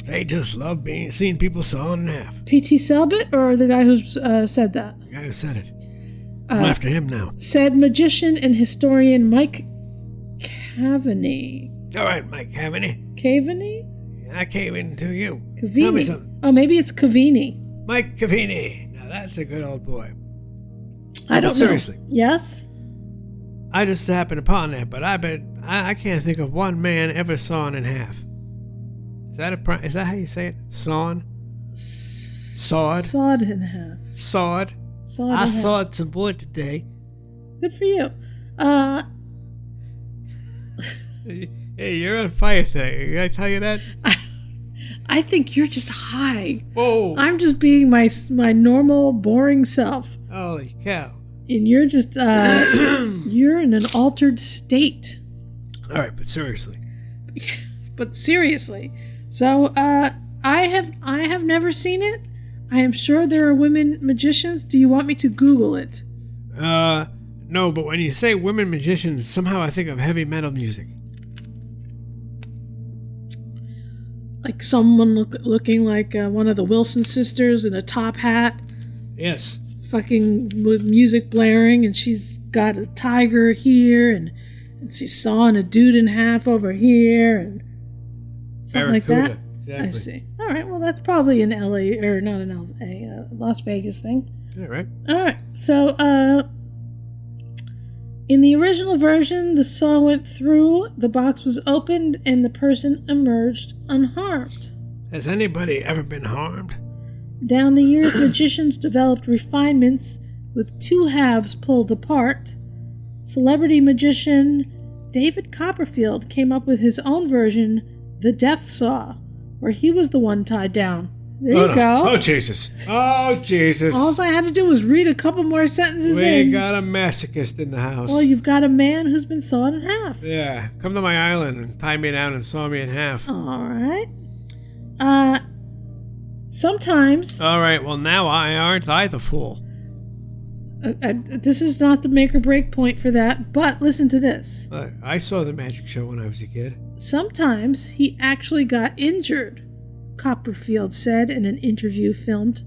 Speaker 2: They just love seeing people sawn in half.
Speaker 3: P.T. Selbit, or the guy who said that?
Speaker 2: The guy who said it. I'm after him now.
Speaker 3: Said magician and historian Mike Cavaney.
Speaker 2: All right, Mike Cavaney.
Speaker 3: Cavaney?
Speaker 2: I came in to you.
Speaker 3: Cavini.
Speaker 2: Tell me something.
Speaker 3: Oh, maybe it's Cavini.
Speaker 2: Mike Cavaney. Now that's a good old boy.
Speaker 3: I don't know.
Speaker 2: Seriously.
Speaker 3: Yes?
Speaker 2: I just happened upon that, but I can't think of one man ever sawn in half. Is that how you say it? Sawn? Sawed?
Speaker 3: Sawed in half.
Speaker 2: Sawed?
Speaker 3: Sawed in
Speaker 2: I
Speaker 3: half.
Speaker 2: sawed some wood today.
Speaker 3: Good for you.
Speaker 2: Hey, you're on fire today. Did I tell you that?
Speaker 3: I think you're just high.
Speaker 2: Whoa.
Speaker 3: I'm just being my normal, boring self.
Speaker 2: Holy cow.
Speaker 3: And you're just, you're in an altered state.
Speaker 2: All right, but seriously.
Speaker 3: But seriously. So, I have never seen it. I am sure there are women magicians. Do you want me to Google it?
Speaker 2: No, but when you say women magicians, somehow I think of heavy metal music.
Speaker 3: Like someone looking like one of the Wilson sisters in a top hat.
Speaker 2: Yes.
Speaker 3: Fucking with music blaring, and she's got a tiger here, and she's sawing a dude in half over here, and something like that.
Speaker 2: Exactly.
Speaker 3: I see. All right, well, that's probably an LA, or not an LA, Las Vegas thing.
Speaker 2: All right.
Speaker 3: All right, so in the original version, the saw went through, the box was opened, and the person emerged unharmed.
Speaker 2: Has anybody ever been harmed?
Speaker 3: Down the years, magicians developed refinements with two halves pulled apart. Celebrity magician David Copperfield came up with his own version, the Death Saw, where he was the one tied down. There you go.
Speaker 2: Oh, Jesus. Oh, Jesus.
Speaker 3: All I had to do was read a couple more sentences
Speaker 2: We
Speaker 3: in.
Speaker 2: got a masochist in the house.
Speaker 3: Well, you've got a man who's been sawed in half.
Speaker 2: Yeah, come to my island and tie me down and saw me in half.
Speaker 3: All right. Sometimes...
Speaker 2: All right, well, now aren't I the fool?
Speaker 3: this is not the make or break point for that, but listen to this.
Speaker 2: I saw the magic show when I was a kid.
Speaker 3: Sometimes he actually got injured, Copperfield said in an interview filmed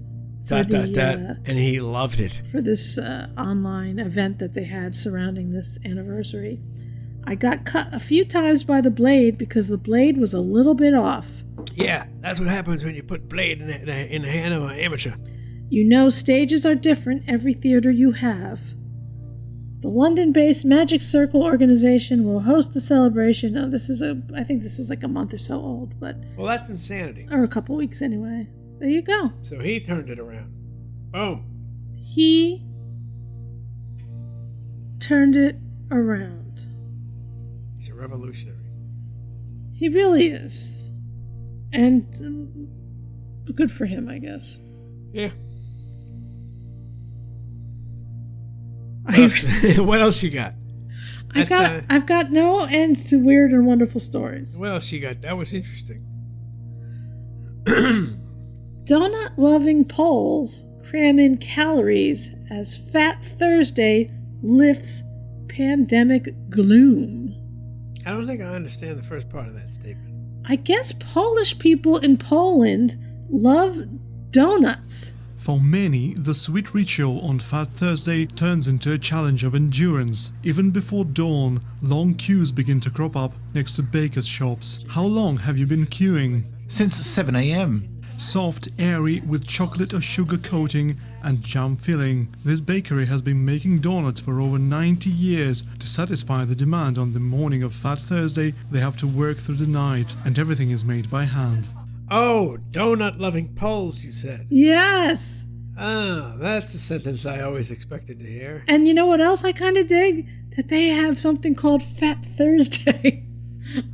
Speaker 3: for
Speaker 2: and he loved it.
Speaker 3: for this online event that they had surrounding this anniversary. I got cut a few times by the blade because the blade was a little bit off.
Speaker 2: Yeah, that's what happens when you put blade in the hand of an amateur.
Speaker 3: You know, stages are different every theater you have. The London-based Magic Circle organization will host the celebration. Oh, I think this is like a month or so old, but
Speaker 2: Well, that's insanity.
Speaker 3: or a couple weeks anyway. There you go.
Speaker 2: So he turned it around. Boom.
Speaker 3: He turned it around.
Speaker 2: He's a revolutionary.
Speaker 3: He really is. And good for him, I guess.
Speaker 2: Yeah. What else you got?
Speaker 3: I've got no end to weird and wonderful stories.
Speaker 2: What else you got? That was interesting.
Speaker 3: Donut-loving Poles cram in calories as Fat Thursday lifts pandemic gloom.
Speaker 2: I don't think I understand the first part of that statement.
Speaker 3: I guess Polish people in Poland love donuts.
Speaker 8: For many, the sweet ritual on Fat Thursday turns into a challenge of endurance. Even before dawn, long queues begin to crop up next to bakers' shops. How long have you been queuing?
Speaker 9: Since 7 a.m.
Speaker 8: Soft, airy, with chocolate or sugar coating and jam filling. This bakery has been making donuts for over 90 years. To satisfy the demand on the morning of Fat Thursday, they have to work through the night, and everything is made by hand.
Speaker 2: Oh, donut-loving Poles, you said.
Speaker 3: Yes!
Speaker 2: Ah, that's a sentence I always expected to hear.
Speaker 3: And you know what else I kind of dig? That they have something called Fat Thursday.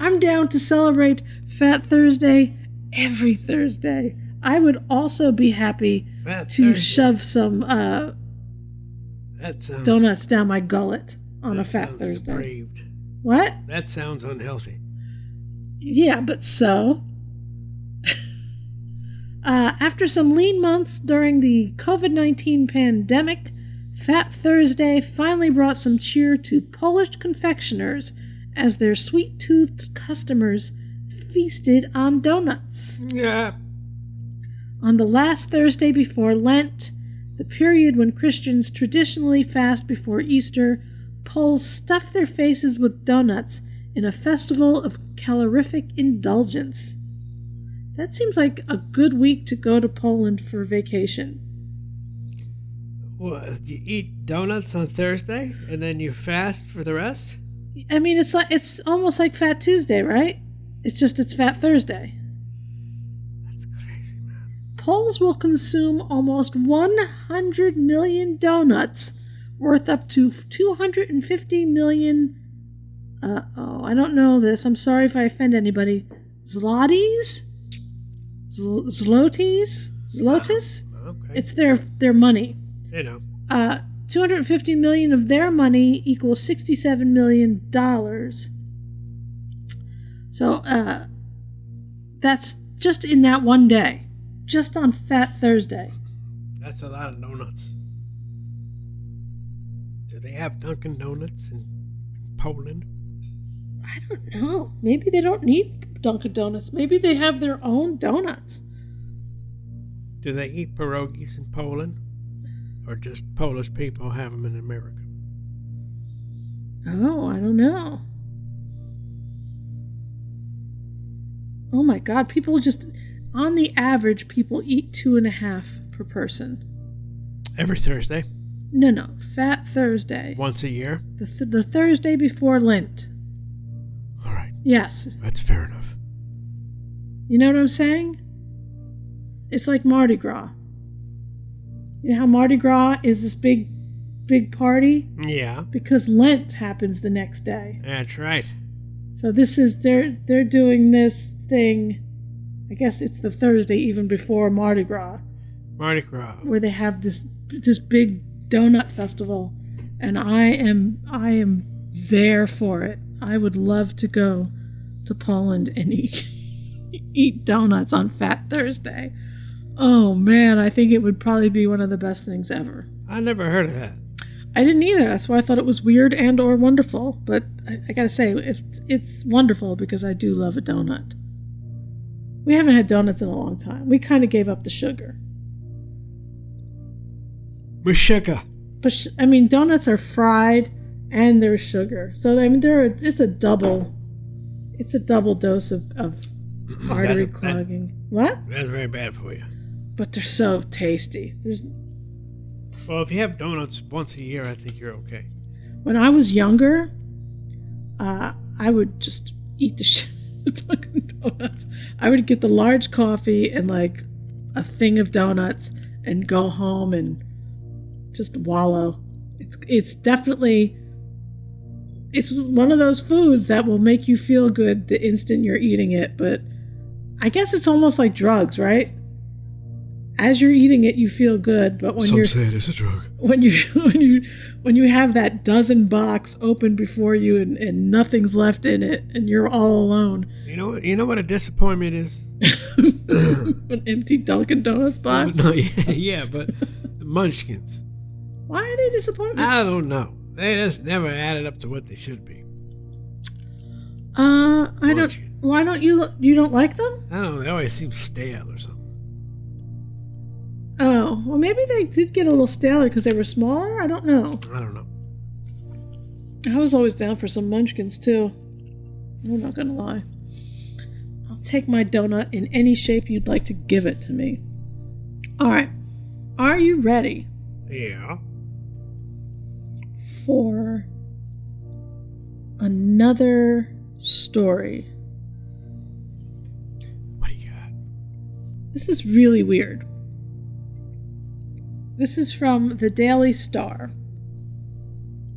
Speaker 3: I'm down to celebrate Fat Thursday every Thursday. I would also be happy to shove some donuts down my gullet on a Fat Thursday.
Speaker 2: Depraved.
Speaker 3: What?
Speaker 2: That sounds unhealthy.
Speaker 3: Yeah, but so. After some lean months during the COVID-19 pandemic, Fat Thursday finally brought some cheer to Polish confectioners as their sweet-toothed customers feasted on donuts.
Speaker 2: Yeah.
Speaker 3: On the last Thursday before Lent, the period when Christians traditionally fast before Easter, Poles stuff their faces with donuts in a festival of calorific indulgence. That seems like a good week to go to Poland for vacation.
Speaker 2: What, you eat donuts on Thursday and then you fast for the rest?
Speaker 3: I mean, it's almost like Fat Tuesday, right? It's Fat Thursday.
Speaker 2: That's crazy, man.
Speaker 3: Poles will consume almost 100 million donuts, worth up to 250 million. I don't know this. I'm sorry if I offend anybody. Zlotys? Zlotis? Zlotis?
Speaker 2: Okay.
Speaker 3: It's their money. 250 million of their money equals $67 million. So that's just in that one day, just on Fat Thursday.
Speaker 2: That's a lot of donuts. Do they have Dunkin' Donuts in Poland?
Speaker 3: I don't know. Maybe they don't need Dunkin' Donuts. Maybe they have their own donuts.
Speaker 2: Do they eat pierogies in Poland? Or just Polish people have them in America?
Speaker 3: Oh, I don't know. Oh my God, people just, on the average, people eat 2.5 per person.
Speaker 2: Every Thursday?
Speaker 3: No, Fat Thursday.
Speaker 2: Once a year?
Speaker 3: The Thursday before Lent.
Speaker 2: All right.
Speaker 3: Yes.
Speaker 2: That's fair enough.
Speaker 3: You know what I'm saying? It's like Mardi Gras. You know how Mardi Gras is this big party?
Speaker 2: Yeah.
Speaker 3: Because Lent happens the next day.
Speaker 2: That's right.
Speaker 3: So this is they're doing this thing. I guess it's the Thursday even before Mardi Gras.
Speaker 2: Mardi Gras.
Speaker 3: Where they have this big donut festival, and I am there for it. I would love to go to Poland and eat donuts on Fat Thursday. Oh man, I think it would probably be one of the best things ever.
Speaker 2: I never heard of that.
Speaker 3: I didn't either. That's why I thought it was weird and or wonderful. But I gotta say, it's wonderful because I do love a donut. We haven't had donuts in a long time. We kind of gave up the sugar.
Speaker 2: With sugar.
Speaker 3: But I mean, donuts are fried and there's sugar. So I mean, it's a double dose of artery clogging. What?
Speaker 2: That's very bad for you.
Speaker 3: But they're so tasty.
Speaker 2: Well, if you have donuts once a year, I think you're okay.
Speaker 3: When I was younger, I would just eat the Dunkin' Donuts. I would get the large coffee and like a thing of donuts and go home and just wallow. It's definitely one of those foods that will make you feel good the instant you're eating it. But I guess it's almost like drugs, right? As you're eating it, you feel good, but when
Speaker 2: Some say it is a drug.
Speaker 3: When you have that dozen box open before you and nothing's left in it, and you're all alone.
Speaker 2: You know what a disappointment is?
Speaker 3: An empty Dunkin' Donuts box.
Speaker 2: No, yeah, but the Munchkins.
Speaker 3: Why are they disappointed?
Speaker 2: I don't know. They just never added up to what they should be.
Speaker 3: I don't. Why don't you don't like them?
Speaker 2: I don't know. They always seem stale or something.
Speaker 3: Oh, well, maybe they did get a little staler because they were smaller. I don't know.
Speaker 2: I don't know.
Speaker 3: I was always down for some Munchkins too. I'm not gonna lie. I'll take my donut in any shape you'd like to give it to me. All right. Are you ready?
Speaker 2: Yeah.
Speaker 3: For another story.
Speaker 2: What do you got?
Speaker 3: This is really weird. This is from the Daily Star.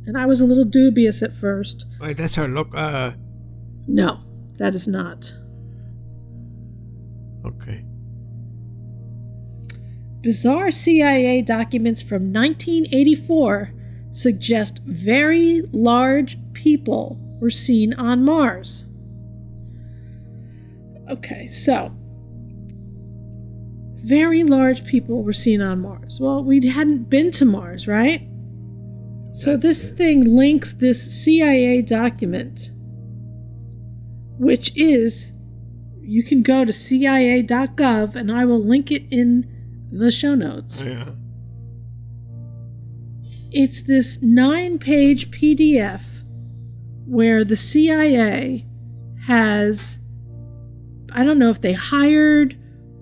Speaker 3: And I was a little dubious at first.
Speaker 2: Wait, that's her look.
Speaker 3: No, that is not.
Speaker 2: Okay.
Speaker 3: Bizarre CIA documents from 1984 suggest very large people were seen on Mars. Okay, so very large people were seen on Mars. Well, we hadn't been to Mars, right? So this thing links this CIA document, which is, you can go to cia.gov and I will link it in the show notes.
Speaker 2: Yeah.
Speaker 3: It's this 9-page PDF where the CIA has, I don't know if they hired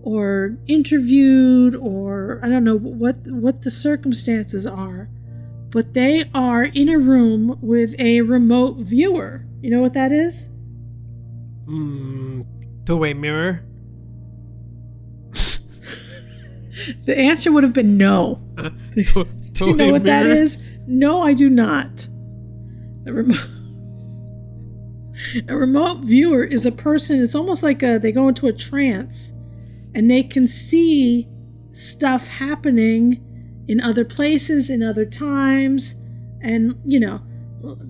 Speaker 3: or interviewed, or I don't know what the circumstances are, but they are in a room with a remote viewer. You know what that is?
Speaker 2: Two-way mirror.
Speaker 3: The answer would have been no. Do you know what that is? No, I do not. A remote viewer is a person, it's almost like they go into a trance and they can see stuff happening in other places, in other times, and, you know,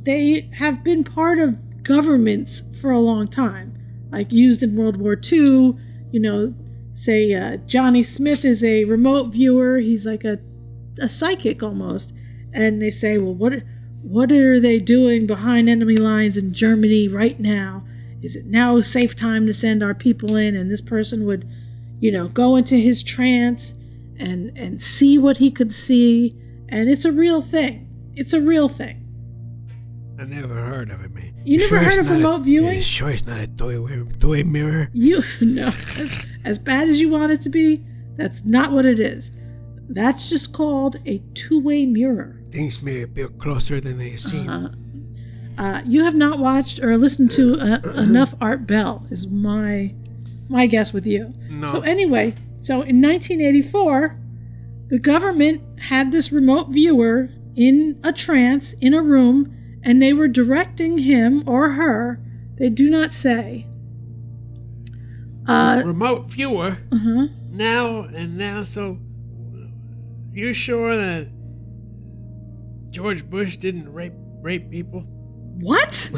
Speaker 3: they have been part of governments for a long time, like used in World War II. You know, say Johnny Smith is a remote viewer. He's like a psychic almost. And they say, well, what are they doing behind enemy lines in Germany right now? Is it now a safe time to send our people in? And this person would, you know, go into his trance and see what he could see. And it's a real thing. It's a real thing.
Speaker 2: I never heard of it, man.
Speaker 3: You never heard of remote viewing?
Speaker 2: Sure it's not a two-way mirror?
Speaker 3: No. As bad as you want it to be, that's not what it is. That's just called a two-way mirror.
Speaker 2: Things may appear closer than they seem.
Speaker 3: You have not watched or listened to enough Art Bell, is my guess with you.
Speaker 2: No.
Speaker 3: So anyway, so in 1984, the government had this remote viewer in a trance in a room, and they were directing him or her, they do not say.
Speaker 2: Remote viewer? Now, so you sure that George Bush didn't rape people?
Speaker 3: What?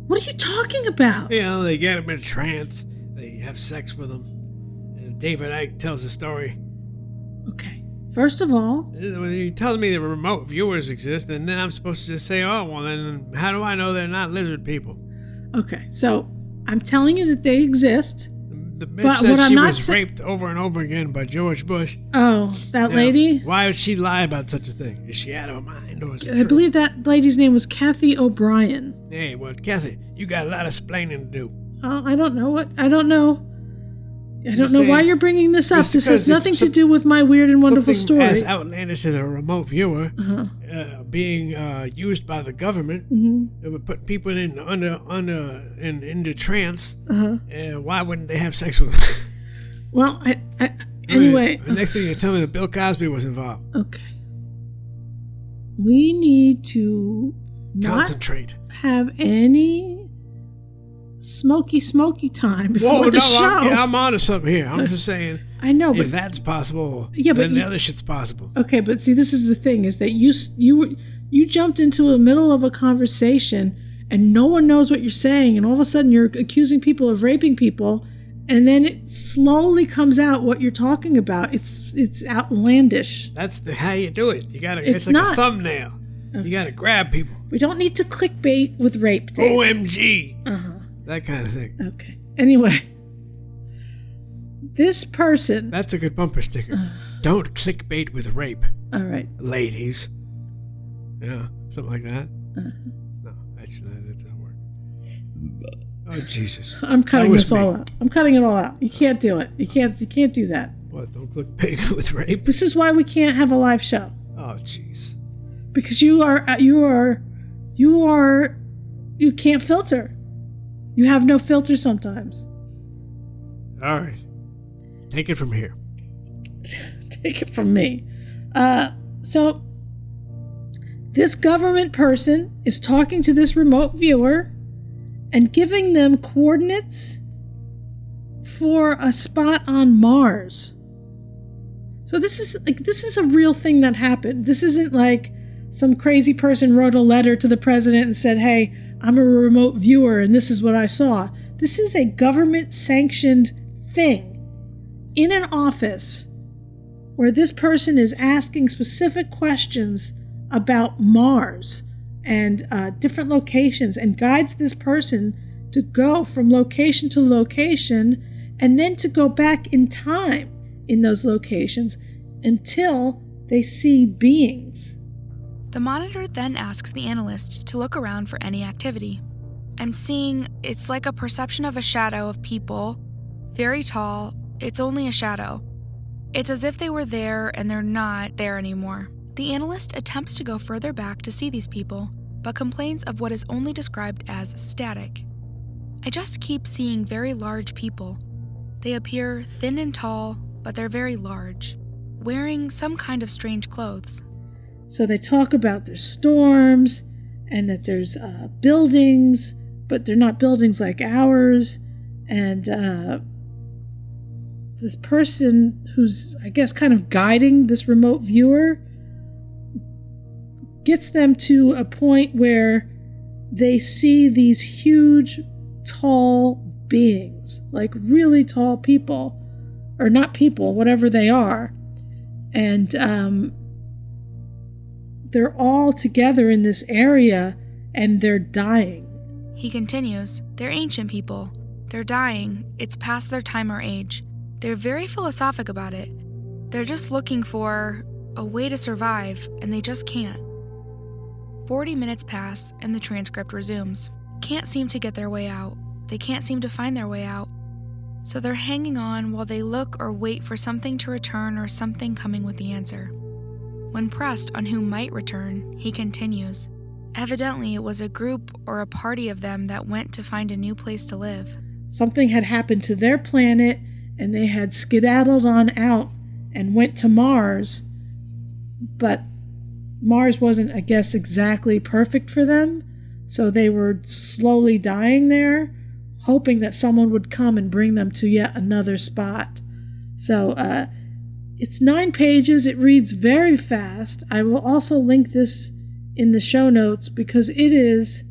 Speaker 3: What are you talking about?
Speaker 2: You know, they get him in a trance, they have sex with him, and David Icke tells the story.
Speaker 3: Okay. First of all,
Speaker 2: When you tell me the remote viewers exist, and then I'm supposed to just say, oh, well, then how do I know they're not lizard people?
Speaker 3: okay, so I'm telling you that they exist.
Speaker 2: The bitch
Speaker 3: But
Speaker 2: said
Speaker 3: what I'm
Speaker 2: she
Speaker 3: not
Speaker 2: was raped over and over again by George Bush.
Speaker 3: Oh, that
Speaker 2: Now,
Speaker 3: lady?
Speaker 2: Why would she lie about such a thing? Is she out of her mind, or is it
Speaker 3: I
Speaker 2: true?
Speaker 3: believe that lady's name was Kathy O'Brien.
Speaker 2: Hey, well, Kathy, you got a lot of splaining to do.
Speaker 3: I don't know what. I don't know. I don't know
Speaker 2: saying-
Speaker 3: why you're bringing this up.
Speaker 2: It's
Speaker 3: This has
Speaker 2: because if
Speaker 3: nothing to do with my weird and wonderful
Speaker 2: Something
Speaker 3: story.
Speaker 2: as outlandish as a remote viewer being used by the government, they would put people into trance. Why wouldn't they have sex with them?
Speaker 3: Well, anyway.
Speaker 2: The next thing you tell me that Bill Cosby was involved.
Speaker 3: Okay. We need to not
Speaker 2: Concentrate.
Speaker 3: have any smoky time before the show.
Speaker 2: I'm on to something here. I'm just saying.
Speaker 3: I know, but
Speaker 2: if that's possible,
Speaker 3: Yeah, but
Speaker 2: then the
Speaker 3: you-
Speaker 2: other shit's possible.
Speaker 3: okay, but see, this is the thing: is that you jumped into the middle of a conversation and no one knows what you're saying, and all of a sudden you're accusing people of raping people, and then it slowly comes out what you're talking about. It's outlandish.
Speaker 2: That's how you do it. You gotta.
Speaker 3: It's
Speaker 2: It's like
Speaker 3: not.
Speaker 2: a thumbnail. You gotta grab people.
Speaker 3: We don't need to clickbait with rape, Dave.
Speaker 2: OMG. That kind of thing.
Speaker 3: Okay. Anyway, this person.
Speaker 2: That's a good bumper sticker. Don't clickbait with rape,
Speaker 3: All right.
Speaker 2: ladies. Yeah, something like that. No, actually, that doesn't work. Oh Jesus!
Speaker 3: I'm cutting
Speaker 2: That was
Speaker 3: this all
Speaker 2: me.
Speaker 3: out. I'm cutting it all out. You can't do it. You can't do that.
Speaker 2: What? Don't clickbait with rape?
Speaker 3: This is why we can't have a live show.
Speaker 2: Oh jeez.
Speaker 3: Because you can't filter. You have no filter sometimes.
Speaker 2: All right, take it from here.
Speaker 3: Take it from me. So this government person is talking to this remote viewer and giving them coordinates for a spot on Mars. So this is a real thing that happened. This isn't like some crazy person wrote a letter to the president and said, "Hey, I'm a remote viewer and this is what I saw." This is a government sanctioned thing in an office where this person is asking specific questions about Mars and different locations, and guides this person to go from location to location and then to go back in time in those locations until they see beings.
Speaker 9: The monitor then asks the analyst to look around for any activity. I'm seeing it's like a perception of a shadow of people, very tall. it's only a shadow. It's as if they were there and they're not there anymore. The analyst attempts to go further back to see these people, but complains of what is only described as static. I just keep seeing very large people. They appear thin and tall, but they're very large, wearing some kind of strange clothes.
Speaker 3: So they talk about there's storms and that there's buildings, but they're not buildings like ours. And this person who's, I guess, kind of guiding this remote viewer gets them to a point where they see these huge, tall beings, like really tall people, or not people, whatever they are. And they're all together in this area, and they're dying.
Speaker 9: He continues, they're ancient people. They're dying. It's past their time or age. They're very philosophic about it. They're just looking for a way to survive, and they just can't. 40 minutes pass, and the transcript resumes. Can't seem to get their way out. They can't seem to find their way out. So they're hanging on while they look or wait for something to return or something coming with the answer. When pressed on who might return, he continues. Evidently, it was a group or a party of them that went to find a new place to live.
Speaker 3: Something had happened to their planet, and they had skedaddled on out and went to Mars, but Mars wasn't, I guess, exactly perfect for them, so they were slowly dying there, hoping that someone would come and bring them to yet another spot. So it's 9 pages. It reads very fast. I will also link this in the show notes because it is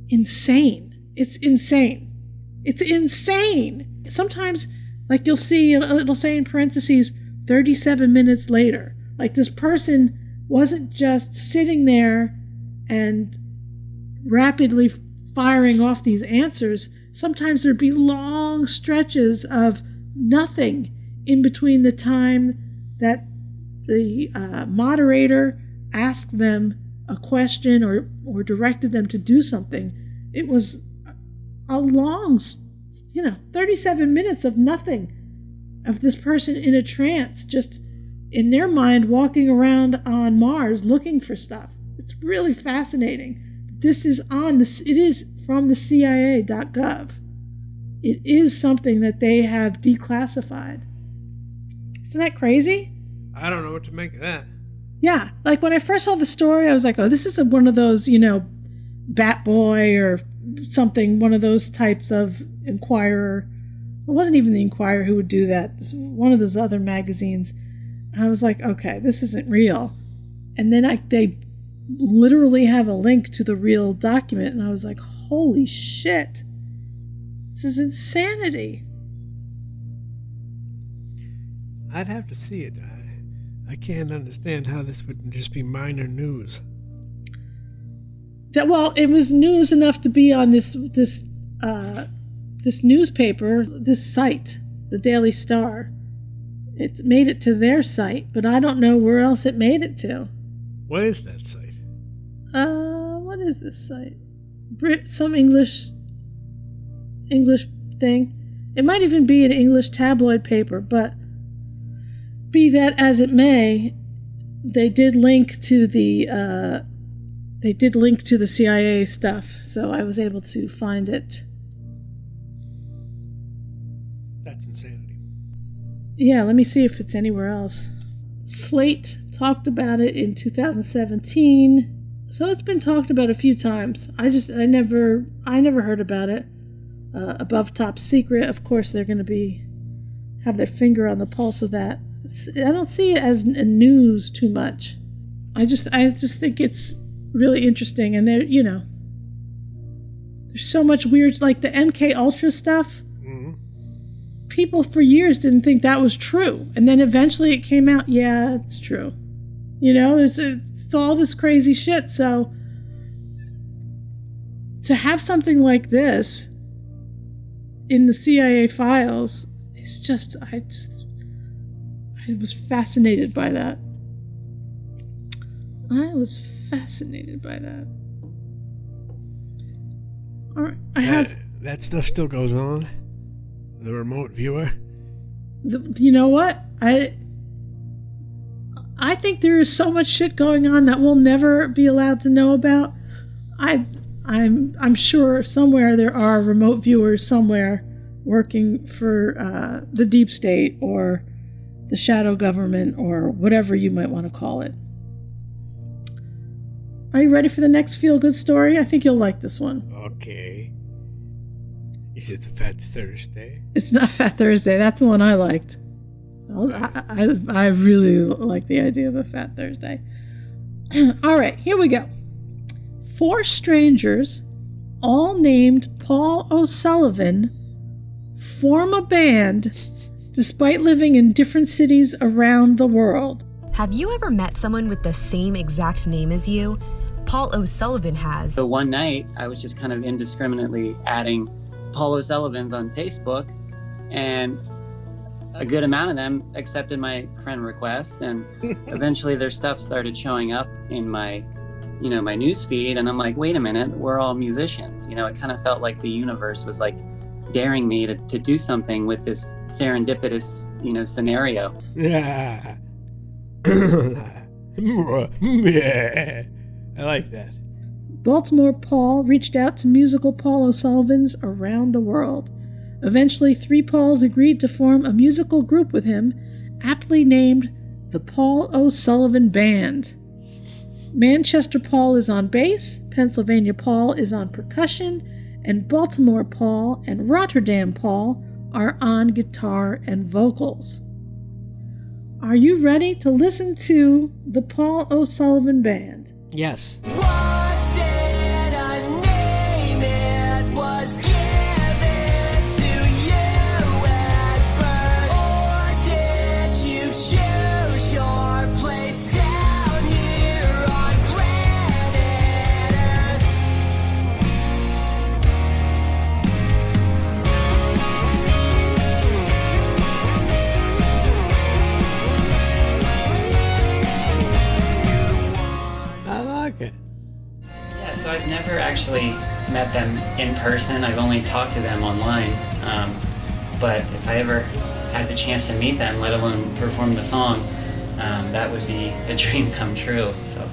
Speaker 3: insane. It's insane. It's insane. Sometimes, like, you'll see, it'll say in parentheses, 37 minutes later. Like, this person wasn't just sitting there and rapidly firing off these answers. Sometimes there'd be long stretches of nothing in between the time that the moderator asked them a question or directed them to do something. It was a long, 37 minutes of nothing, of this person in a trance, just in their mind walking around on Mars looking for stuff. It's really fascinating. This is it is from the CIA.gov. It is something that they have declassified. Isn't that crazy?
Speaker 2: I don't know what to make of that.
Speaker 3: Yeah, like when I first saw the story, I was like, oh, this is one of those, Bat Boy or something, one of those types of Inquirer. It wasn't even the Inquirer who would do that. It was one of those other magazines. And I was like, okay, this isn't real. And then they literally have a link to the real document, and I was like, holy shit. This is insanity.
Speaker 2: I'd have to see it. I can't understand how this would just be minor news.
Speaker 3: Well, it was news enough to be on this newspaper, this site, the Daily Star. It made it to their site, but I don't know where else it made it to.
Speaker 2: What is that site?
Speaker 3: What is this site? Some English thing. It might even be an English tabloid paper, but be that as it may, they did link to the CIA stuff, so I was able to find it.
Speaker 2: That's insanity.
Speaker 3: Yeah, let me see if it's anywhere else. Slate talked about it in 2017. So it's been talked about a few times. I never heard about it. Above Top Secret, of course, they're going to have their finger on the pulse of that. I don't see it as news too much. I just think it's really interesting, and there's so much weird, like the MK Ultra stuff.
Speaker 2: Mm-hmm.
Speaker 3: People for years didn't think that was true, and then eventually it came out. Yeah, it's true. It's all this crazy shit. So to have something like this in the CIA files, it's just I was fascinated by that. All right,
Speaker 2: that stuff still goes on. The remote viewer?
Speaker 3: You know what? I think there is so much shit going on that we'll never be allowed to know about. I'm sure somewhere there are remote viewers somewhere working for the deep state or the shadow government or whatever you might want to call it. Are you ready for the next feel-good story? I think you'll like this one.
Speaker 2: Okay. Is it the Fat Thursday?
Speaker 3: It's not Fat Thursday. That's the one I liked. I really like the idea of a Fat Thursday. All right, here we go. 4 strangers, all named Paul O'Sullivan, form a band despite living in different cities around the world.
Speaker 10: Have you ever met someone with the same exact name as you? Paul O'Sullivan has.
Speaker 11: So one night, I was just kind of indiscriminately adding Paul O'Sullivans on Facebook, and a good amount of them accepted my friend request, and eventually their stuff started showing up in my news feed, and I'm like, wait a minute, we're all musicians. It kind of felt like the universe was like daring me to do something with this serendipitous, scenario.
Speaker 2: Yeah. I like that.
Speaker 3: Baltimore Paul reached out to musical Paul O'Sullivans around the world. Eventually, 3 Pauls agreed to form a musical group with him, aptly named the Paul O'Sullivan Band. Manchester Paul is on bass, Pennsylvania Paul is on percussion, and Baltimore Paul and Rotterdam Paul are on guitar and vocals. Are you ready to listen to the Paul O'Sullivan Band?
Speaker 2: Yes.
Speaker 11: So I've never actually met them in person. I've only talked to them online. But if I ever had the chance to meet them, let alone perform the song, that would be a dream come true. So.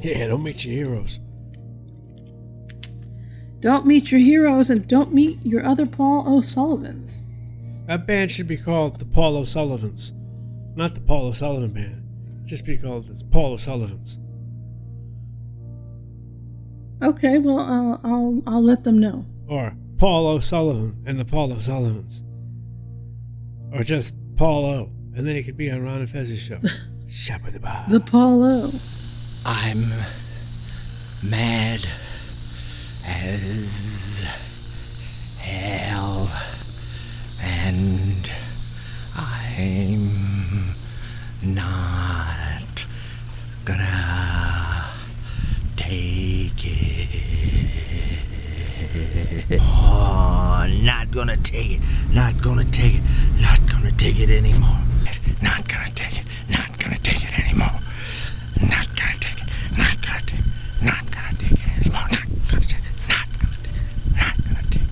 Speaker 2: Yeah, don't meet your heroes.
Speaker 3: Don't meet your heroes and don't meet your other Paul O'Sullivans.
Speaker 2: That band should be called the Paul O'Sullivans, not the Paul O'Sullivan Band. Just be called the Paul O'Sullivans.
Speaker 3: Okay, well, I'll let them know.
Speaker 2: Or Paul O'Sullivan and the Paul O'Sullivans. Or just Paul O. And then he could be on Ron and Fez's show. Shabba-dabba.
Speaker 3: The Paul O.
Speaker 12: I'm mad as hell. And I'm not gonna take it. Oh, not gonna take it. Not gonna take it. Not gonna take it anymore. Not gonna take it. Not gonna take it anymore. Not gonna take it. Not gonna take it. Not gonna take it anymore. Not gonna take it. Not gonna take it. Not gonna take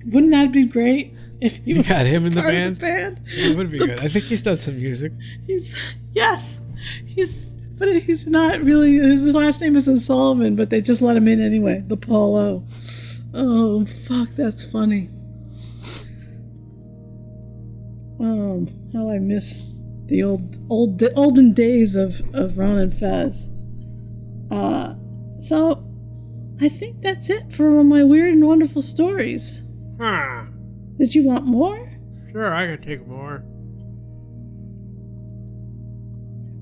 Speaker 12: it.
Speaker 3: Wouldn't that be great if he was
Speaker 2: got him in the
Speaker 3: part
Speaker 2: band?
Speaker 3: of the band?
Speaker 2: It would be good. I think he's done some music.
Speaker 3: But he's not really. His last name is O'Sullivan, but they just let him in anyway. The Paul O. Oh, fuck, that's funny. Oh, how I miss the olden days of Ron and Fez. So, I think that's it for all my weird and wonderful stories.
Speaker 2: Huh.
Speaker 3: Did you want more?
Speaker 2: Sure, I could take more.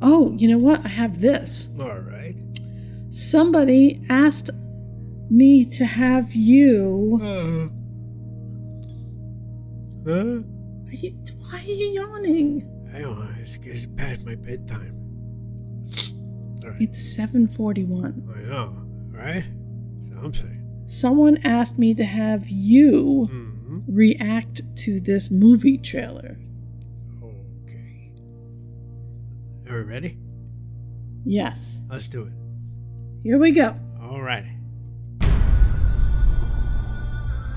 Speaker 3: Oh, you know what? I have this.
Speaker 2: All right.
Speaker 3: Somebody asked me to have you.
Speaker 2: Huh?
Speaker 3: Why are you yawning?
Speaker 2: I don't know. It's past my bedtime. All right.
Speaker 3: It's 7:41.
Speaker 2: I know, right? So I'm saying.
Speaker 3: Someone asked me to have you react to this movie trailer.
Speaker 2: Okay. Are we ready?
Speaker 3: Yes.
Speaker 2: Let's do it.
Speaker 3: Here we go.
Speaker 2: All right.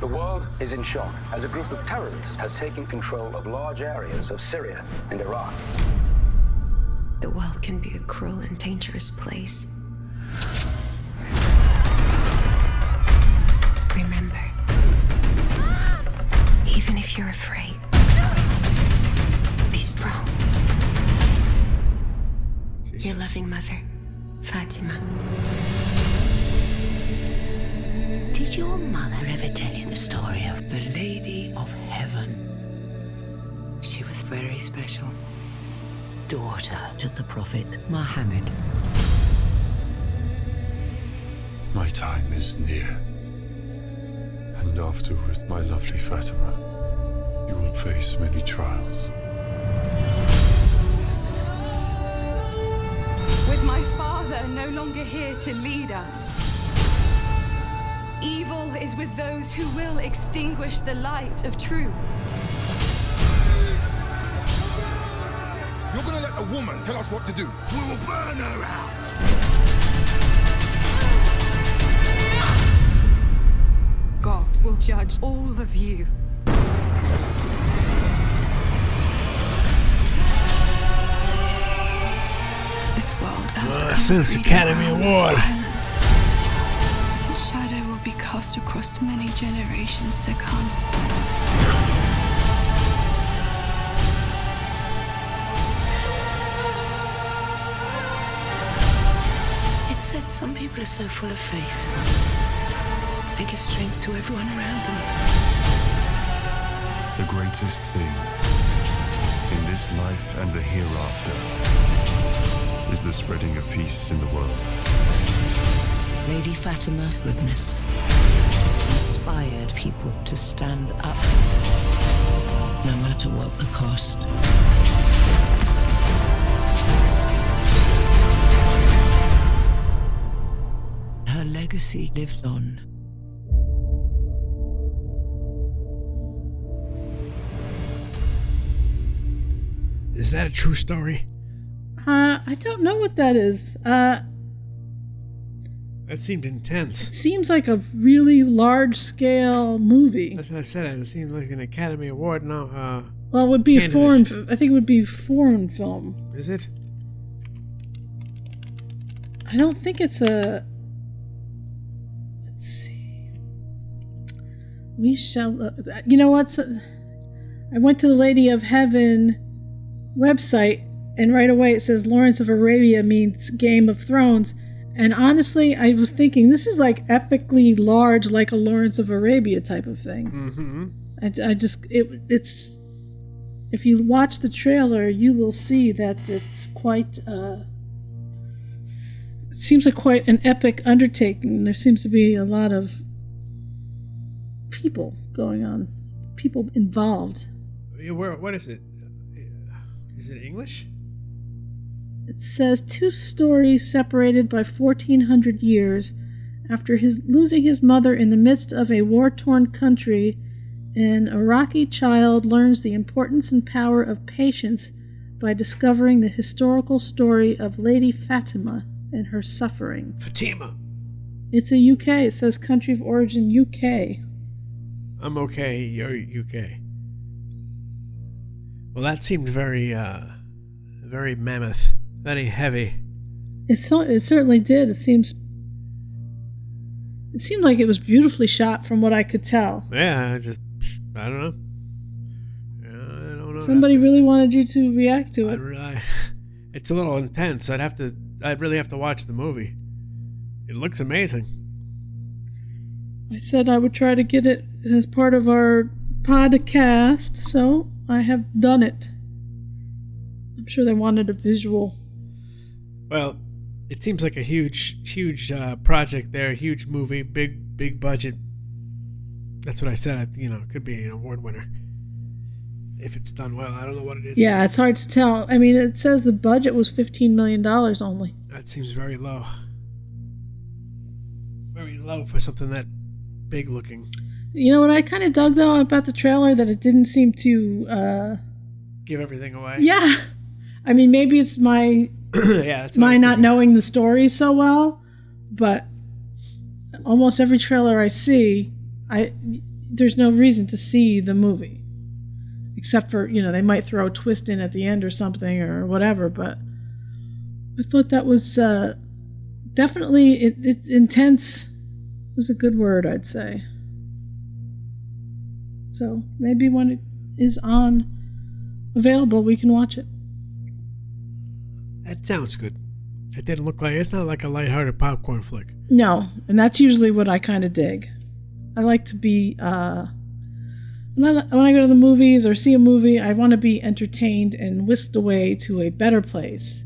Speaker 13: The world is in shock as a group of terrorists has taken control of large areas of Syria and Iraq.
Speaker 14: The world can be a cruel and dangerous place. Remember, even if you're afraid, be strong. Your loving mother, Fatima.
Speaker 12: Did your mother ever tell you the story of the Lady of Heaven? She was very special. Daughter to the Prophet Muhammad.
Speaker 15: My time is near. And afterwards, my lovely Fatima, you will face many trials.
Speaker 16: With my father no longer here to lead us, evil is with those who will extinguish the light of truth.
Speaker 17: You're gonna let a woman tell us what to do. We will burn her out.
Speaker 16: God will judge all of you.
Speaker 14: This world has become
Speaker 2: since Academy Award.
Speaker 16: Shadow will be cast across many generations to come.
Speaker 12: It said some people are so full of faith. They give strength to everyone around them.
Speaker 15: The greatest thing in this life and the hereafter is the spreading of peace in the world.
Speaker 12: Lady Fatima's goodness inspired people to stand up, no matter what the cost. Her legacy lives on.
Speaker 2: Is that a true story?
Speaker 3: I don't know what that is.
Speaker 2: That seemed intense.
Speaker 3: It seems like a really large-scale movie.
Speaker 2: That's what I said. It seemed like an Academy Award. No,
Speaker 3: well, it would be
Speaker 2: candidate.
Speaker 3: a foreign. I think it would be a foreign film.
Speaker 2: Is it?
Speaker 3: I don't think it's a. Let's see. We shall. You know what? I went to the Lady of Heaven website, and right away it says Lawrence of Arabia means Game of Thrones. And honestly, I was thinking this is like epically large, like a Lawrence of Arabia type of thing.
Speaker 2: Mm-hmm.
Speaker 3: It's. If you watch the trailer, you will see that it's quite. It seems like quite an epic undertaking. There seems to be a lot of people going on, people involved.
Speaker 2: What is it? Is it English?
Speaker 3: It says 2 stories separated by 1,400 years. After losing his mother in the midst of a war-torn country, an Iraqi child learns the importance and power of patience by discovering the historical story of Lady Fatima and her suffering.
Speaker 2: Fatima.
Speaker 3: It's a UK. It says country of origin UK.
Speaker 2: I'm okay. You're UK. Well, that seemed very mammoth, very heavy.
Speaker 3: It certainly did. It seemed like it was beautifully shot, from what I could tell.
Speaker 2: Yeah, I don't know. I don't know.
Speaker 3: Somebody really wanted you to react to it.
Speaker 2: It's a little intense. I'd really have to watch the movie. It looks amazing.
Speaker 3: I said I would try to get it as part of our podcast, so I have done it. I'm sure they wanted a visual.
Speaker 2: Well, it seems like a huge project there, huge movie, big budget. That's what I said. It could be an award winner if it's done well. I don't know what it is.
Speaker 3: Yeah, it's hard to tell. I mean, it says the budget was $15 million only.
Speaker 2: That seems very low. Very low for something that big looking.
Speaker 3: You know what I kind of dug, though, about the trailer? That it didn't seem to...
Speaker 2: give everything away?
Speaker 3: Yeah. I mean, maybe it's my...
Speaker 2: that's
Speaker 3: my not knowing the story so well, but almost every trailer I see, there's no reason to see the movie. Except for, they might throw a twist in at the end or something or whatever, but I thought that was definitely intense was a good word, I'd say. So maybe when it is available, we can watch it.
Speaker 2: That sounds good. It didn't look like, it's not like a lighthearted popcorn flick.
Speaker 3: No, and that's usually what I kind of dig. I like to be, when I go to the movies or see a movie, I want to be entertained and whisked away to a better place,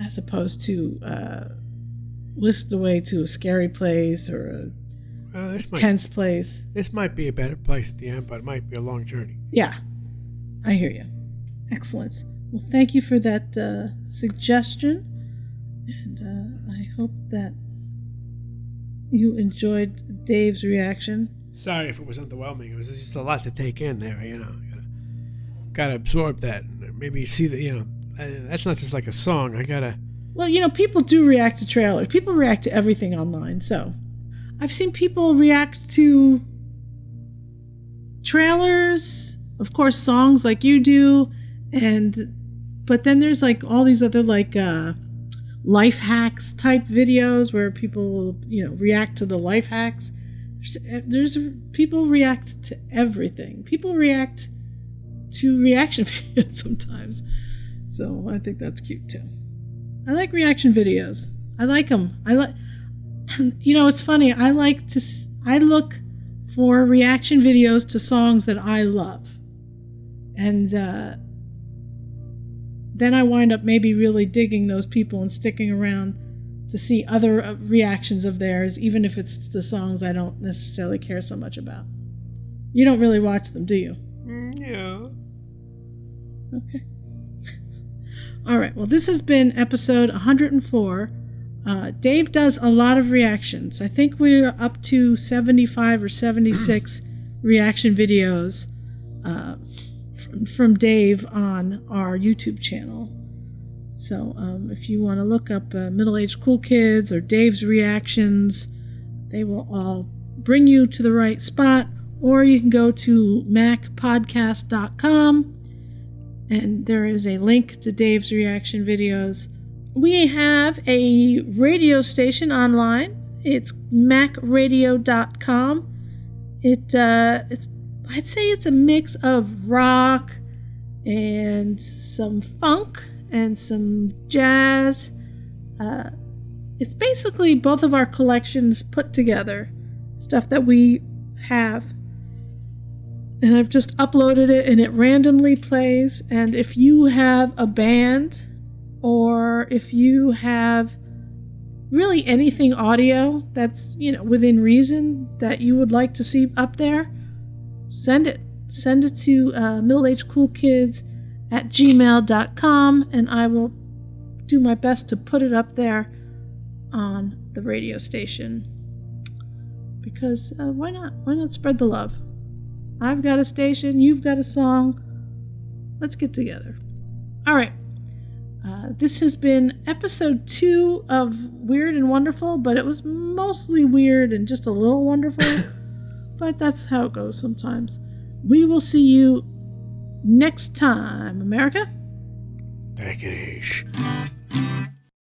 Speaker 3: as opposed to whisked away to a scary place or a tense place.
Speaker 2: This might be a better place at the end, but it might be a long journey.
Speaker 3: Yeah, I hear you. Excellent. Well, thank you for that suggestion, and I hope that you enjoyed Dave's reaction.
Speaker 2: Sorry if it was underwhelming. It was just a lot to take in there, Gotta absorb that. Maybe see that, that's not just like a song.
Speaker 3: Well, people do react to trailers. People react to everything online, so I've seen people react to trailers, of course, songs like you do, but then there's like all these other like life hacks type videos where people will, react to the life hacks. There's people react to everything. People react to reaction videos sometimes. So I think that's cute too. I like reaction videos. I like them. It's funny. I look for reaction videos to songs that I love. And then I wind up maybe really digging those people and sticking around to see other reactions of theirs, even if it's the songs I don't necessarily care so much about. You don't really watch them, do you?
Speaker 2: Yeah.
Speaker 3: Okay. All right. Well, this has been episode 104. Dave does a lot of reactions. I think we're up to 75 or 76 reaction videos from Dave on our YouTube channel. So if you want to look up Middle-Aged Cool Kids or Dave's reactions, they will all bring you to the right spot. Or you can go to mackpodcast.com and there is a link to Dave's reaction videos. We have a radio station online. It's mackradio.com. I'd say it's a mix of rock and some funk and some jazz. It's basically both of our collections put together, stuff that we have. And I've just uploaded it and it randomly plays. And if you have a band or if you have really anything audio that's, within reason that you would like to see up there, send it. Send it to middleagedcoolkids@gmail.com and I will do my best to put it up there on the radio station. Because why not? Why not spread the love? I've got a station, you've got a song. Let's get together. All right. This has been episode 2 of Weird and Wonderful, but it was mostly weird and just a little wonderful. But that's how it goes sometimes. We will see you next time, America.
Speaker 2: Take it easy.